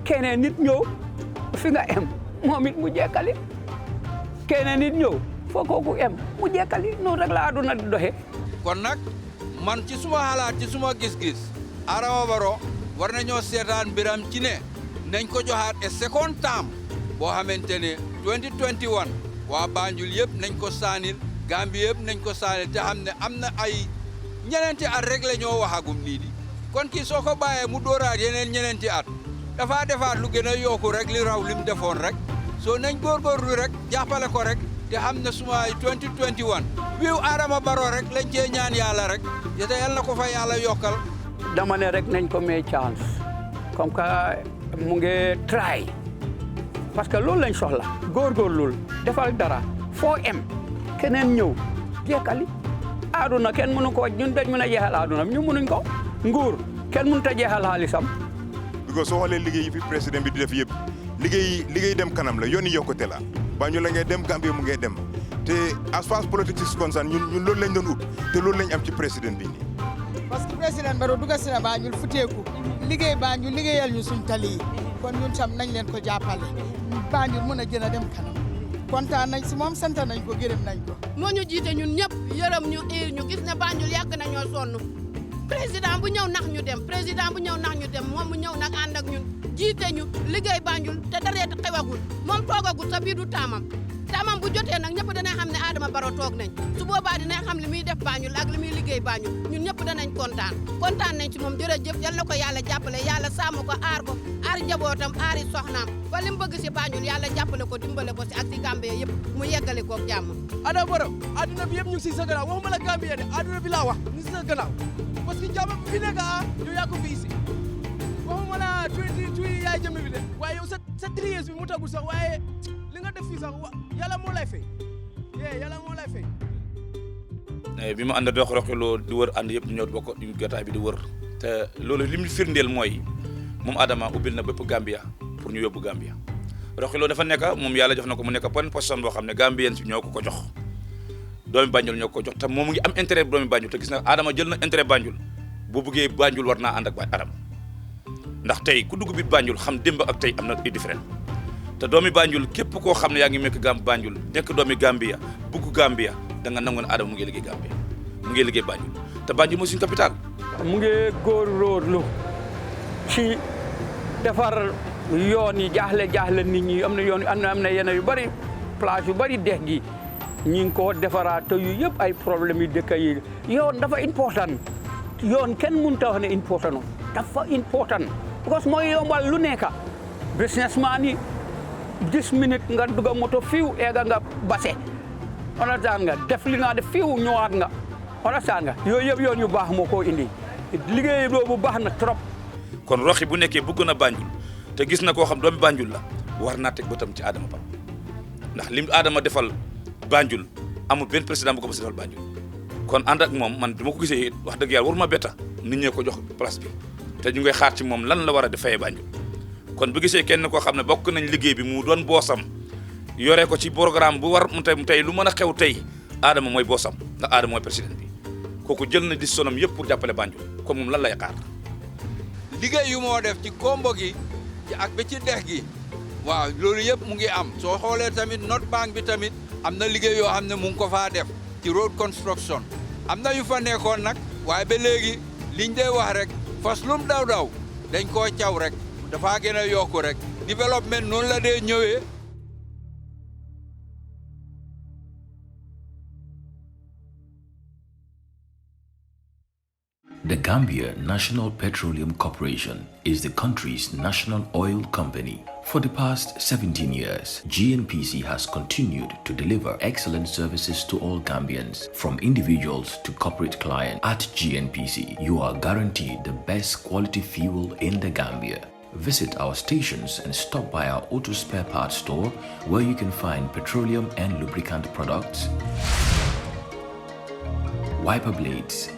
Speaker 1: keneen nit ñëw fi nga em moom it mu jekkali keneen nit ñëw foo kooku em mu jekkali noonu rek la àdduna di doxee.
Speaker 3: kon nag man ci suma xalaat ci suma gis-gis Adama Barrow war nañoo seetaan mbiram ci ne nañ ko joxaat a second term boo xamante ne 2021 waa Banjul yëpp nañ ko saanil Gambie yëpp nañ ko saanil te xam ne am na ay ñeneenti at rek la ñoo waxagum nii di kon kii soo ko bàyyee mu dooraat yeneen ñeneenti at dafa defaat lu gën a yokku rek li raw lim defoon rek soo nañ góorgóorlu rek jàppale ko rek te xam ne suma 2021 wiiw Adama Barrow rek lañ cee ñaan yàlla rek te yal na ko fa yàlla yokkal.
Speaker 1: dama ne rek nañ ko may chance comme que mu ngi try parce que loolu lañ soxla góorgóorlul defal dara foo em keneen ñëw jekkali aduna kenn mënu ko ñun dañ mën a jeexal aduna ñu mënuñ ko nguur kenn mënut a jeexal xaalisam.
Speaker 4: because soo xoolee liggéey yi fi président bi di def yëpp liggéey dem kanam la yooni yokkute la Banjul la ngay dem Gambie mu ngay dem te as far as politics is concerned ñun loolu lañ doon ut te loolu lañ am ci président bi nii.
Speaker 10: parce que président Barrow dugga si na Banjul futeeku liggéey Banjul liggéeyal ñu suñ tali yi kon ñun tam nañ leen ko jàppale Banjul mën a gën a dem kanam kontaan nañ si moom sant nañ ko gërëm nañ ko.
Speaker 22: moo ñu jiite ñun ñëpp yërëm ñu iir ñu gis ne Banjul yàgg nañoo sonn président bu ñëw nax ñu dem moom mu ñëw nag ànd ak ñun jiite ñu liggéey Banjul te dareet xewagul moom toogagul sa biir du taamam bu jotee nag ñëpp danañ xam ne Adama Barrow toog nañ su boobaa dinañ xam li muy def Banjul ak li muy liggéey Banjul ñun ñëpp danañ kontaan nañ ci moom jërëjëf yal na ko yàlla jàppale yàlla sàmm ko aar njabootam aari soxnaam fa li mu bëgg si Banjul yàlla jàppale ko dimbale ko si ak si Gambie yëpp mu yeggale ko jàmm.
Speaker 23: Adama Barrow adduna bi yëpp ñu ngi si sa gannaaw waxuma la Gambie de adduna bi laa wax ñu ngi si sa gannaaw parce que jàmm bi fi nekk yow yaa ko fi isi waxuma la tuuti yaay jëmm bi de waaye yow sa 3 years bi mu tagul sax waaye li nga def fii sax yàlla moo lay fay yàlla moo lay fay.
Speaker 20: bi ma ànd dox roxiloo di wër ànd yëpp ñëw bokk jotaay bi di wër te loolu li mu firndeel mooy moom Adama ubbil na bépp Gambia pour ñu yóbbu Gambia roxiloo dafa nekk moom yàlla jox na ko mu nekk bonne position boo xam ne Gambien si ñoo ko jox doomi Banjul ñoo ko jox te moom mu ngi am intérêt doomi Banjul te gis na Adama jël na intérêt Banjul boo bëggee Banjul war naa ànd ak Adama ndax tey ku dugg biir Banjul xam démb ak tey am na différent te doomi Banjul képp koo xam ne yaa ngi mekk Banjul nekk doomi Gambia bugg Gambia da nga nangu ne Adama mu ngi liggéey Gambia mu ngi liggéey Banjul te Banjul mooy suñu capital.
Speaker 1: mu ngi góorgóorlu ci defar yoon yi jaaxle nit ñi am na yoon am na yenn yu bari place yu bari dex gi ñi ngi ko defaraat te yu yëpp ay problème yu dëkk yi yoon dafa important yoon kenn mënut a wax ne important dafa important parce que mooy yombal lu nekk businessman yi 10 minutes nga dugg moto fiw eega nga base understand nga def li nga def fiw ñëwaat nga understand nga yooyu yëpp yoon yu baax moo ko indi liggéey boobu baax na trop.
Speaker 20: kon roxi bu nekkee bëgg na Banjul te gis na koo xam doomi Banjul la war naa teg bëtam ci Adama Barrow ndax lim Adama defal Banjul amul benn président bu ko mos a defal Banjul kon ànd ak moom man dama ko gisee wax dëgg yàlla waruma betta nit ñee ko jox place bi te ñu ngay xaar ci moom lan la war a def fayee Banjul kon bu gisee kenn koo xam ne bokk nañ liggéey bi mu doon boosam yore ko ci programme bu war mu tey lu mën a xew tey Adama mooy boosam ndax Adama mooy président bi kooku jël na décision yëpp pour jàppale Banjul kon moom lan lay xaar.
Speaker 3: liggéey yu moo def ci kombo gi ak ba ci dex gi waaw loolu yëpp mu ngi am soo xoolee tamit North Bank bi tamit am na liggéey yoo xam ne mu ngi ko faa def ci road construction am na yu fa nekkoon nag waaye ba léegi liñ dee wax rek fas lum daw dañ koo caw rek dafa gën a yokku rek développement noonu la dee ñëwee.
Speaker 21: The Gambia National Petroleum Corporation is the country's national oil company. For the past 17 years, GNPC has continued to deliver excellent services to all Gambians, from individuals to corporate clients. At GNPC, you are guaranteed the best quality fuel in the Gambia. Visit our stations and stop by our auto spare parts store, where you can find petroleum and lubricant products, wiper blades,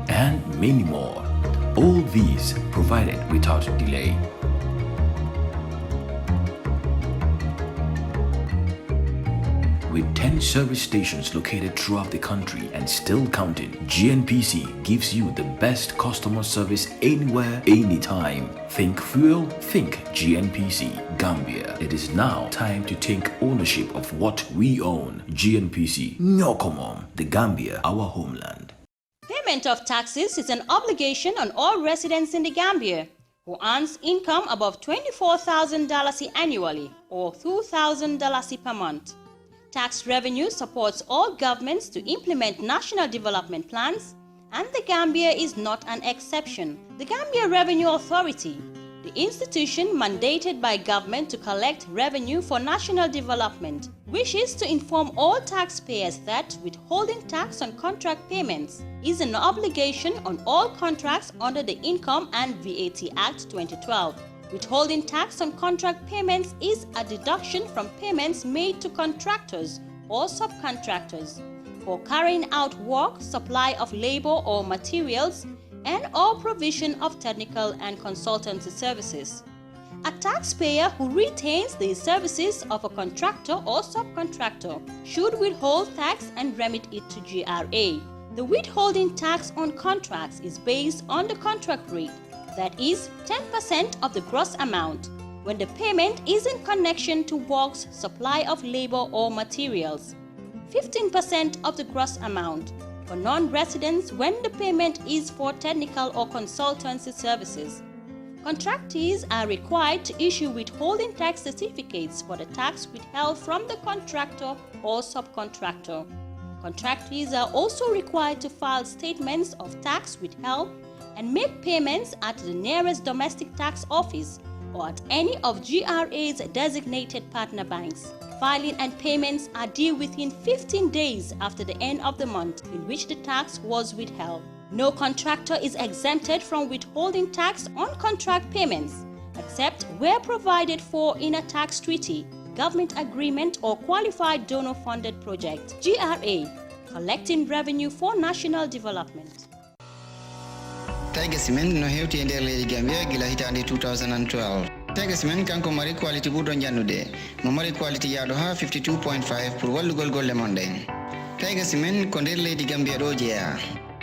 Speaker 21: and many more. All these provided without delay. With 10 service stations located throughout the country and still counting, GNPC gives you the best customer service anywhere, anytime. Think fuel, think GNPC, Gambia. It is now time to take ownership of what we own. GNPC, Nyokomom, the Gambia, our homeland.
Speaker 24: Payment of taxes is an obligation on all residents in the Gambia who earns income above $24,000 annually or $2,000 per month. Tax revenue supports all governments to implement national development plans, and the Gambia is not an exception. The Gambia Revenue Authority, the institution mandated by government to collect revenue for national development, wishes to inform all taxpayers that withholding tax on contract payments is an obligation on all contracts under the Income and VAT Act 2012. Withholding tax on contract payments is a deduction from payments made to contractors or subcontractors for carrying out work, supply of labor or materials, and/or provision of technical and consultancy services. A taxpayer who retains the services of a contractor or subcontractor should withhold tax and remit it to GRA. The withholding tax on contracts is based on the contract rate, that is 10% of the gross amount, when the payment is in connection to works, supply of labor or materials. 15% of the gross amount for non-residents when the payment is for technical or consultancy services. Contractees are required to issue withholding tax certificates for the tax withheld from the contractor or subcontractor. Contractees are also required to file statements of tax withheld and make payments at the nearest domestic tax office or at any of GRA's designated partner banks. Filing and payments are due within 15 days after the end of the month in which the tax was withheld. No contractor is exempted from withholding tax on contract payments, except where provided for in a tax treaty, government agreement or qualified donor-funded project. GRA, collecting revenue for national development.
Speaker 11: Tiger Cement no hewti e nder leydi Gambia gila hitande 2012. Tiger Cement kanko mari quality ɓurɗo jannude mo mari quality yaɗo ha 52.5 pour wallugol golle mon ɗen. Tiger Cement ko nder leydi Gambia ɗo jeeya.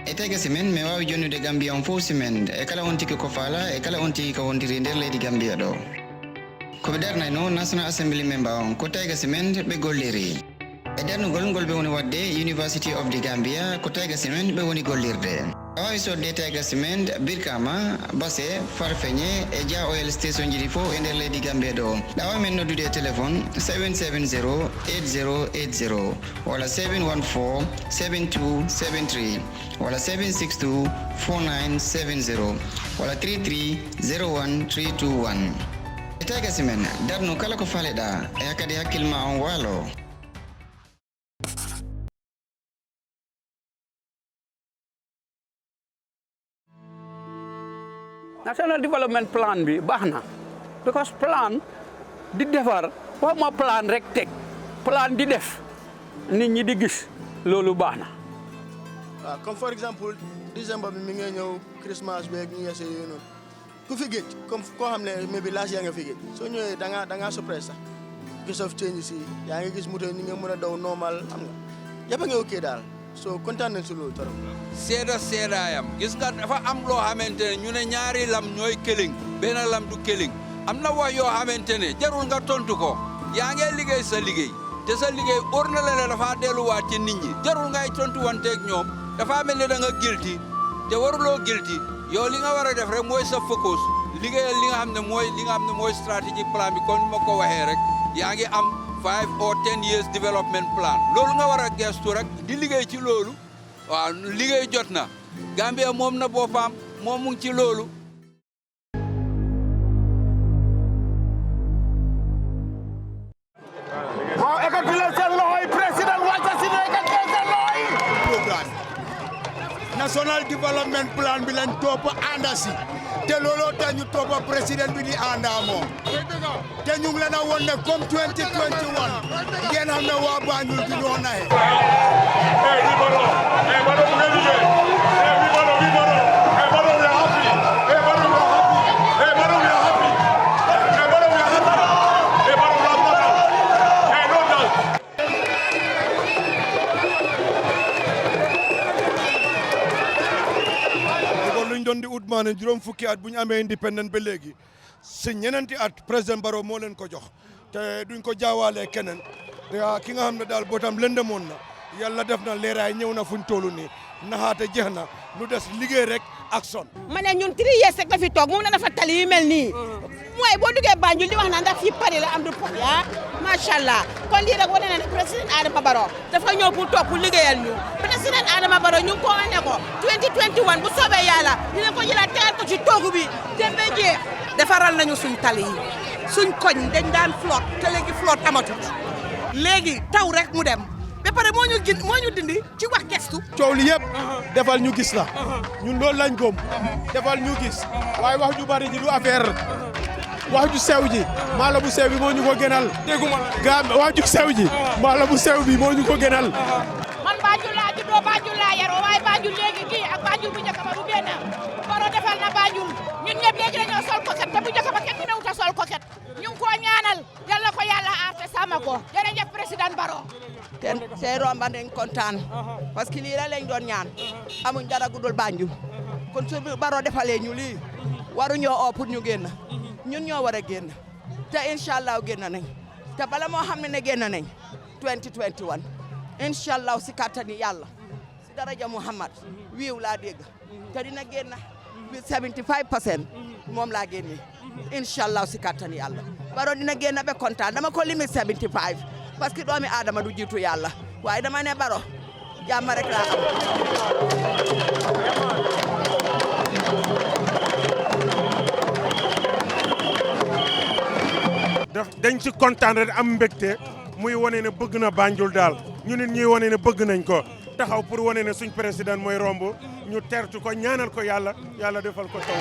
Speaker 11: E Tiger Cement mi wawi jonnude Gambia on fof cement e kala on tigi ko faala e kala on tigi ko wontiri nder leydi Gambia ɗo. Koɓe darnayno National Assembly member on ko Tiger Cement ɓe golliri. E darnugol ngol ɓe woni wadde University of the Gambia ko Tiger Cement ɓe woni gollirde. A wawi sodde Tiger Cement Birkama, Basse, Farfeñe e Dia Oil station ji ɗi fof e nder leydi Gambia ɗo. Ɗawa men noddude e téléphone 770 8080 wala 714 7273 wala 762 4970 wala 33 01 321. E Tiger Cement darnu kala ko faleɗa e hakkadi hakkilma on waalo.
Speaker 1: National Development Plan bi baax na because plan di defar waxuma plan rek teg plan di def nit ñi di gis loolu baax na.
Speaker 12: waaw comme for exemple décembre bi mi ngi ñëw Christmas beeg ñu yese yooyu noonu ku fi géej comme koo xam ne maybe last year nga fi géej soo ñëwee da ngaa surprise sax gis of change si yaa ngi gis moto yi ñu ngi mën a daw normal xam nga yëpp a ngi ok daal so kontaan nañ si loolu trop.
Speaker 3: seedaayam gis nga dafa am loo xamante ne ñu ne ñaari lam ñooy këling benn lam du këling am na wax yoo xamante ne jarul nga tontu ko yaa ngi liggéey sa liggéey te sa liggéey óor na la ne dafa delluwaat ci nit ñi jarul ngay tontu wanteeg ñoom dafa mel ni da nga guilty te waruloo guilty yow li nga war a def rek mooy sa focus liggéeyal li nga xam ne mooy strategic plan bi comme ma ko waxee rek yaa ngi am 5 or 10 years development plan loolu nga war a gestu rek di liggéey ci loolu waaw liggéey jot na Gambia moom na boppam moom mu ngi ci loolu.
Speaker 14: waaw ekkati leen seen loxo yi président wàcce si ne ekkati leen seen loxo yi. programme national development plan bi lañ topp ànda si te looloo tax ñu topp président bi di ànda moom te ñu ngi leen a woon ne comme 2021 ngeen xam ne waa Banjul gi ñoo naxe. doon di ut maanaam juróom fukki at bu ñu amee indépendant ba léegi si ñeneenti at président Barrow moo leen ko jox te duñ ko jaawaale keneen ki nga xam ne daal bootam lëndëmoon na yàlla def na leeraay ñëw na fuñ toll nii naxaate jeex na lu des liggéey rek ak son.
Speaker 9: ma ne ñun 3 years rek la fi toog moom na dafa tali yu mel nii mooy boo duggee Banjul di wax na ndax fii pare la am du pare ah macha allah kon lii rek wane na ne président Adama Barrow dafa ñëw pour toog pour liggéeyal ñu président Adama Barrow ñu ngi ko wane ko 2021 bu soobee yàlla dina ko jëlaat tegal ko ci toogu bi dembe jeex defaral nañu suñ tali yi suñ koñ dañ daan flotte te léegi flotte amatut léegi taw rek mu dem ba pare moo ñu dindi ci wax gestu.
Speaker 14: coow li yëpp defal ñu gis la ñun loolu lañ gëm defal ñu gis waaye wax ju bari ji du affaire wax ju sew ji maala bu sew bi moo ñu ko gënal dégguma wax ju sew ji maala bu sew bi moo ñu ko gënal.
Speaker 9: man Banjul laa juddoo Banjul laa yaroo waaye Banjul léegi kii ak Banjul bu njëkk ba du benn Barrow defal na Banjul ñun ñëpp léegi dañoo sol koket te bu njëkk ba kenn ñemewut a sol koket ñu ngi koo ñaanal yal na ko yàlla aar te sàmm ko jërëjëf
Speaker 8: président Barrow ten say romba dañ kontaan parce que lii la lañ doon ñaan amuñ dara gudul Banjul kon su Barrow defalee ñu lii waruñoo oo pour ñu génn ñun ñoo war a génn te inshallah génn nañ te bala moo xam ne génn nañ 2021 inshallah si kattani yàlla si daraja Muhammad wiiw laa dégg te dina génn bi 75% moom laa génnee inshallah si kattani yàlla Barrow dina génn ba kontaan dama ko limit 75 parce que doomi aadama du jiitu yàlla waaye dama ne Barrow jàmm rek laa
Speaker 15: am dañ ci kontaan rek am mbégte muy wane ne bëgg na Banjul daal ñu nit ñuy wane ne bëgg nañ ko taxaw pour wane ne suñ président mooy romb ñu tertu ko ñaanal ko yàlla defal ko taw.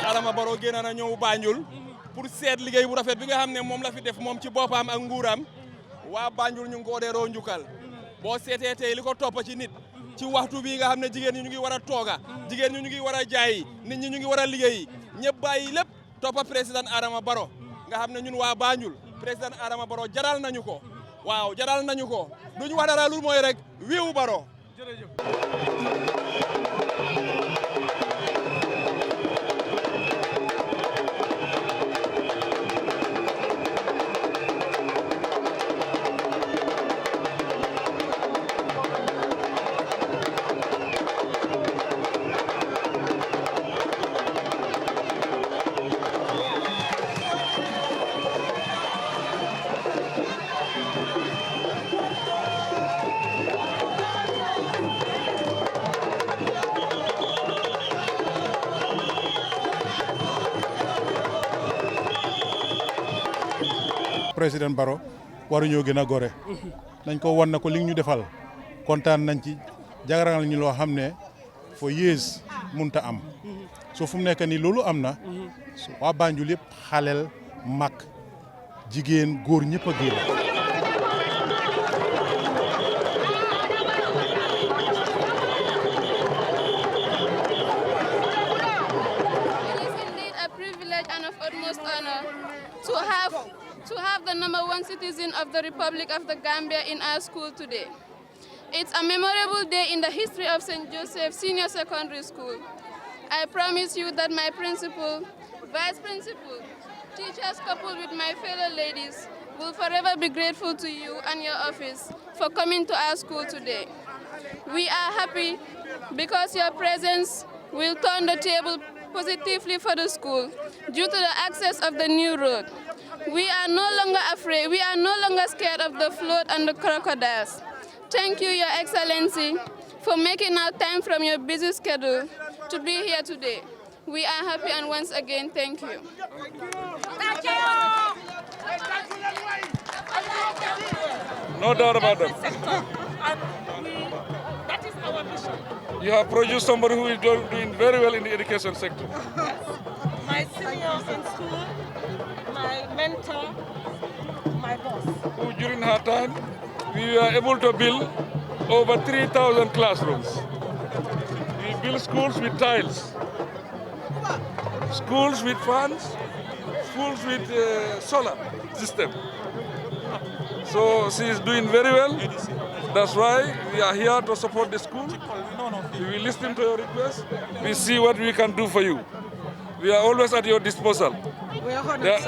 Speaker 16: Adama Barrow génn na ñëw Banjul pour seet liggéey bu rafet bi nga xam ne moom la fi def moom ci boppam ak nguuram waa Banjul ñu ngi ko delloo njukkal boo seetee tey li ko topp ci nit ci waxtu bi nga xam ne jigéen ñi ñu ngi war a tooga jigéen ñi ñu ngi war a jaayi nit ñi ñu ngi war a liggéeyi ñëpp bàyyi lépp toppa président Adama Barrow nga xam ne ñun waa Banjul président Adama Barrow jaral nañu ko waaw jaral nañu ko duñu wax dara lu mooy rek wiiw Barrow.
Speaker 15: président Barrow waruñoo gën a gore nañ ko wan na ko li ñu defal kontaan nañ ci jagaral ñu loo xam ne fo yees munta am so fu mu nekk nii loolu am na waa Banjul yëpp xaleel mag jigéen góor ñëpp a génn.
Speaker 17: To have the #1 citizen of the Republic of the Gambia in our school today. It's a memorable day in the history of St. Joseph Senior Secondary School. I promise you that my principal, vice principal, teachers coupled with my fellow ladies will forever be grateful to you and your office for coming to our school today. We are happy because your presence will turn the table positively for the school due to the access of the new road. We are no longer afraid. We are no longer scared of the flood and the crocodiles. Thank you, Your Excellency, for making out time from your busy schedule to be here today. We are happy, and once again, thank you. Thank you.
Speaker 6: No doubt about that.
Speaker 25: That is our mission.
Speaker 6: You have produced somebody who is doing very well in the education sector.
Speaker 25: My senior in school, my mentor, my boss.
Speaker 6: Who during her time, we were able to build over 3,000 classrooms. We built schools with tiles, schools with fans, schools with solar system. So she is doing very well. That's why we are here to support the school. We will listen to your request. We see what we can do for you. We are always at your disposal.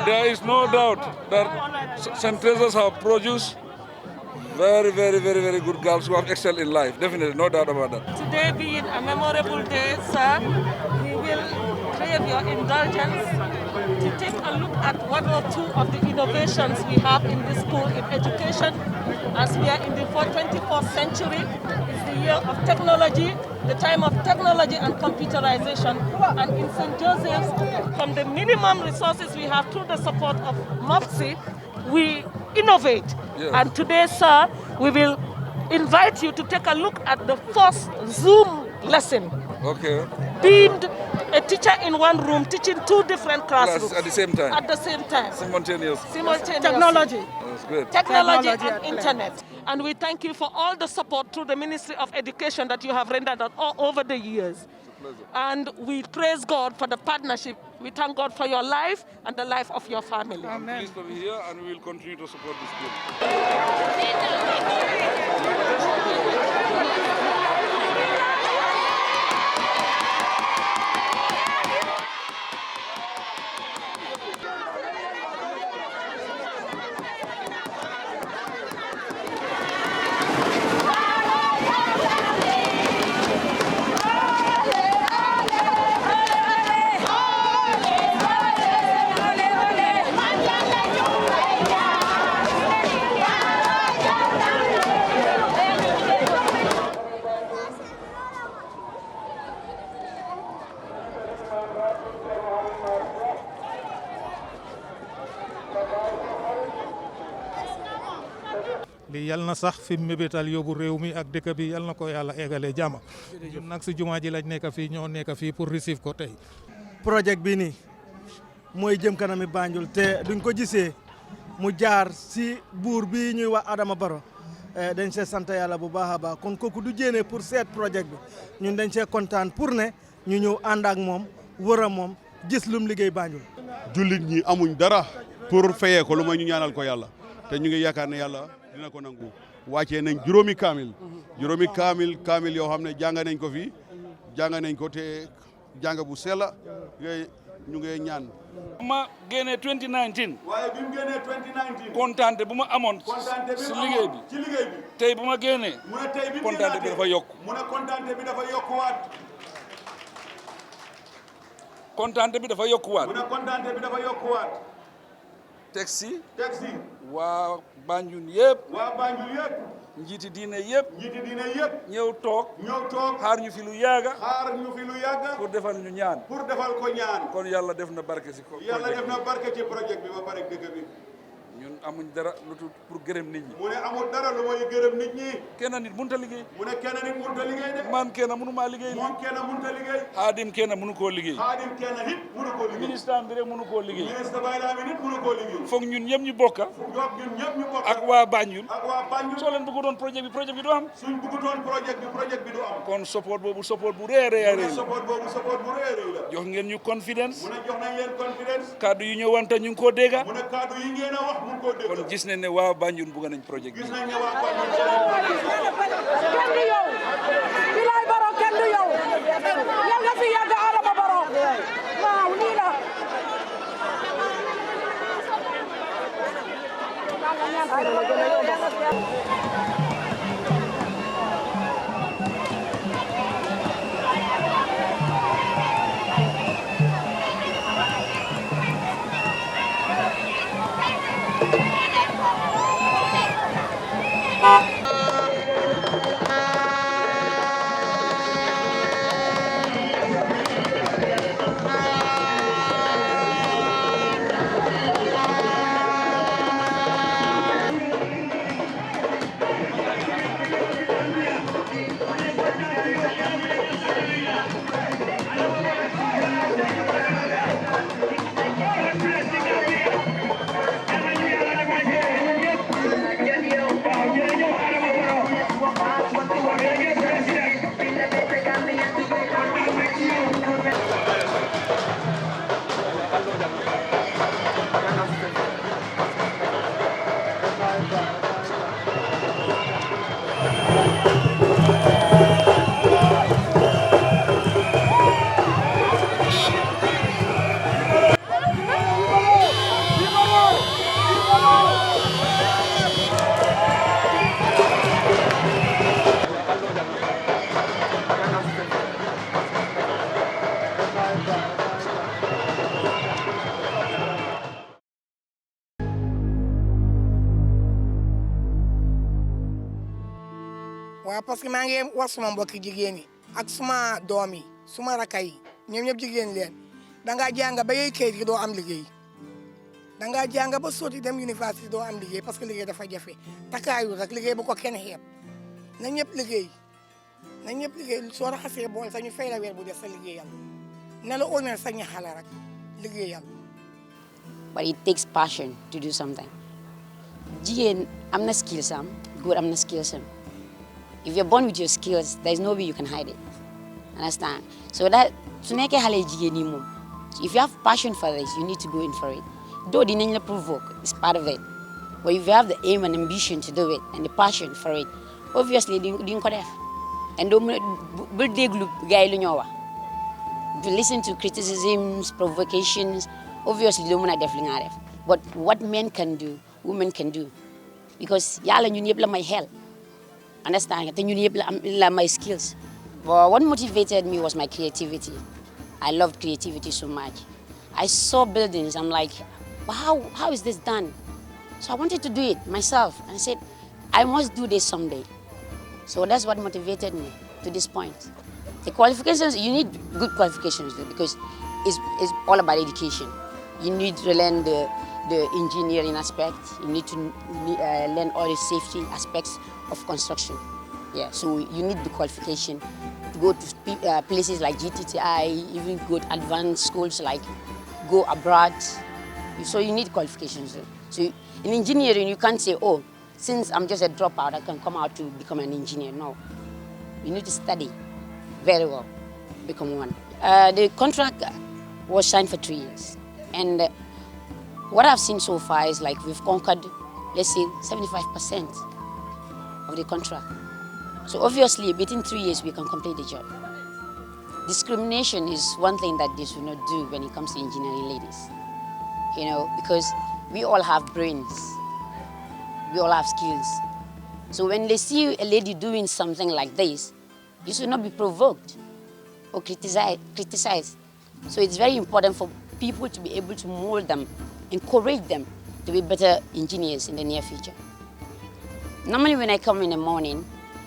Speaker 6: There is no doubt that St. Teresa's have produced very good girls who have excelled in life. Definitely, no doubt about that.
Speaker 25: Today being a memorable day, sir, we will crave your indulgence to take a look at one or two of the innovations we have in this school in education. As we are in the 21st century, it's the year of technology, the time of technology and computerization. And in St. Joseph's, from the minimum resources we have through the support of MOPSI, we innovate.
Speaker 6: Yes.
Speaker 25: And today, sir, we will invite you to take a look at the first Zoom lesson.
Speaker 6: Okay.
Speaker 25: Beamed a teacher in one room teaching 2 different classrooms
Speaker 6: at the same time.
Speaker 25: At the same time.
Speaker 6: Simultaneously.
Speaker 25: Technology.
Speaker 6: That's good.
Speaker 25: Technology and internet. And we thank you for all the support through the Ministry of Education that you have rendered all over the years. And we praise God for the partnership. We thank God for your life and the life of your family.
Speaker 6: I'm pleased to be here, and we will continue to support this school.
Speaker 2: li yal na sax fi mébétal yóbbu réew mi ak dëkk bi yal na ko yàlla eggalee jàmm ñun nag si jumaa ji lañ nekk fii ñoo nekk fii pour receive ko tey.
Speaker 23: projet bi nii mooy jëm kanami Banjul te duñ ko gisee mu jaar si buur bi ñuy wax Adama Barrow dañ see sant yàlla bu baax a baax kon kooku du jéene pour seet projet bi ñun dañ see kontaan pour ne ñu ñëw ànd ak moom wër a moom gis lum liggéey Banjul.
Speaker 7: jullit ñi amuñ dara pour fayee ko lu may ñu ñaanal ko yàlla te ñu ngi yaakaar ne yàlla dina ko nangu wàccee nañ juróomi kaamil yoo xam ne jàng nañ ko fi jàng nañ ko te jàng bu sella ñu ngi ñaan.
Speaker 6: ma génnee 2019.
Speaker 7: waaye bi mu génnee 2019.
Speaker 6: kontaante bu ma amoon. si liggéey bi
Speaker 7: ci liggéey bi.
Speaker 6: tey bu ma génnee.
Speaker 7: mu ne tey bi
Speaker 6: kontaante bi dafa yokku.
Speaker 7: mu ne kontaante bi dafa yokkuwaat.
Speaker 6: kontaante bi dafa yokkuwaat.
Speaker 7: mu ne kontaante bi dafa yokkuwaat.
Speaker 6: taxi.
Speaker 7: taxi.
Speaker 6: waa Banjul yëpp.
Speaker 7: waa Banjul yëpp.
Speaker 6: njiiti diine yëpp.
Speaker 7: njiiti diine yëpp.
Speaker 6: ñëw toog. xaar ñu fi lu yàgga. pour defal ñu ñaan.
Speaker 7: pour defal ko ñaan.
Speaker 6: kon yàlla def na barke si ko.
Speaker 7: yàlla def na barke ci projet bi ba pare dëgg bi.
Speaker 6: ñun amuñ dara lu tudd pour gërëm nit ñi.
Speaker 7: mu ne amul dara lu may gërëm nit ñi.
Speaker 6: kenn nit mënut a liggéey.
Speaker 7: mu ne kenn nit mënut a liggéey de.
Speaker 6: man kenn mënu maa liggéey.
Speaker 7: moom kenn mënut a liggéey.
Speaker 6: xaadim kenn mënu koo liggéey.
Speaker 7: xaadim kenn nit mënu koo liggéey.
Speaker 6: ministre bi rek mënu koo liggéey.
Speaker 7: ministre bayla bi nit mënu koo liggéey.
Speaker 6: foog ñun ñëpp ñu bokka.
Speaker 7: ñun ñëpp ñu bokka.
Speaker 6: ak waa Banjul.
Speaker 7: ak waa Banjul.
Speaker 6: soo leen bëgg doon projet bi du am.
Speaker 7: suñ bëgg doon projet bi du am.
Speaker 6: kon support boobu support bu rëy a rëy la.
Speaker 7: support boobu support bu rëy a rëy la.
Speaker 6: jox ngeen ñu confidence.
Speaker 7: mu ne jox nañ leen confidence.
Speaker 6: kaddu yu ñëwante ñu ngi koo dégga.
Speaker 7: mu ne kaddu yi ngeen a wax mu ngi koo dégga.
Speaker 6: kon gis nañ ne waa Banjul bëgg nañ projet bi.
Speaker 7: gis nañ ne waa Banjul
Speaker 13: kenn du yow Bilaay Baro kenn du yow yal nga fi yàgg Adama Baro waaw lii la
Speaker 10: waaw parce que maa ngi wax suma mbokki jigéen yi ak suma doom yi suma rakka yi ñoom ñëpp jigéen leen dangaa jàng ba yooyu kayit gi doo am liggéey dangaa jàng ba sooti dem université doo am liggéey parce que liggéey dafa jafe takaayu rek liggéey bu ko kenn xeeb na ñëpp liggéey soo raxasee bool sax ñu fay la weer bu def sa liggéeyal ne la óor ne sa ñax la rek liggéeyal.
Speaker 4: But it takes passion to do something. Jigéen am na skills am, góor am na skills am. If you're born with your skills, there's no way you can hide it. Understand? So that su nekkee xale jigéen yi moom, if you have passion for this, you need to go in for it. Though dinañ la provoke, it's part of it. But if you have the aim and ambition to do it and the passion for it, obviously di nga ko def. And doo mën a bul déglu gars yi lu ñoo wax. To listen to criticisms, provocations, obviously doo mën a def li nga def. But what men can do, women can do. Because yàlla ñun yëpp la may xel. Understand? Te ñun yëpp la may skills. But what motivated me was my creativity. I loved creativity so much. I saw buildings, I'm like, wow, how is this done? So I wanted to do it myself. And I said, I must do this someday. So that's what motivated me to this point. The qualifications, you need good qualifications though, because it's all about education. You need to learn the engineering aspect. You need to learn all the safety aspects of construction. Yeah, so you need the qualification to go to places like GTTI, even go to advanced schools like go abroad. So you need qualifications. So in engineering, you can't say, oh, since I'm just a dropout, I can come out to become an engineer. No, you need to study very well, become one. The contract was signed for 3 years. And what I've seen so far is like we've conquered, let's say, 75% of the contract. So obviously, within 3 years, we can complete the job. Discrimination is one thing that they should not do when it comes to engineering ladies. You know, because we all have brains. We all have skills. So when they see a lady doing something like this, you should not be provoked or criticized. So it's very important for people to be able to mold them, encourage them to be better engineers in the near future. Normally when I come in the morning,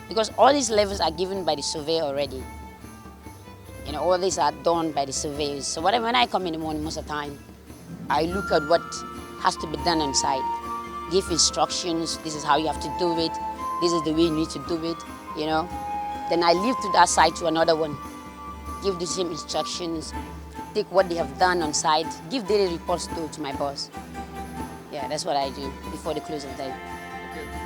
Speaker 4: because all these levels are given by the surveyor already, you know, all these are done by the surveyors. So when I come in the morning, most of the time, I look at what has to be done on site, give instructions, this is how you have to do it, this is the way you need to do it, you know. Then I leave to that site to another one, give the same instructions, take what they have done on site, give daily reports to my boss. Yeah, that's what I do before the close of the day.
Speaker 6: Okay.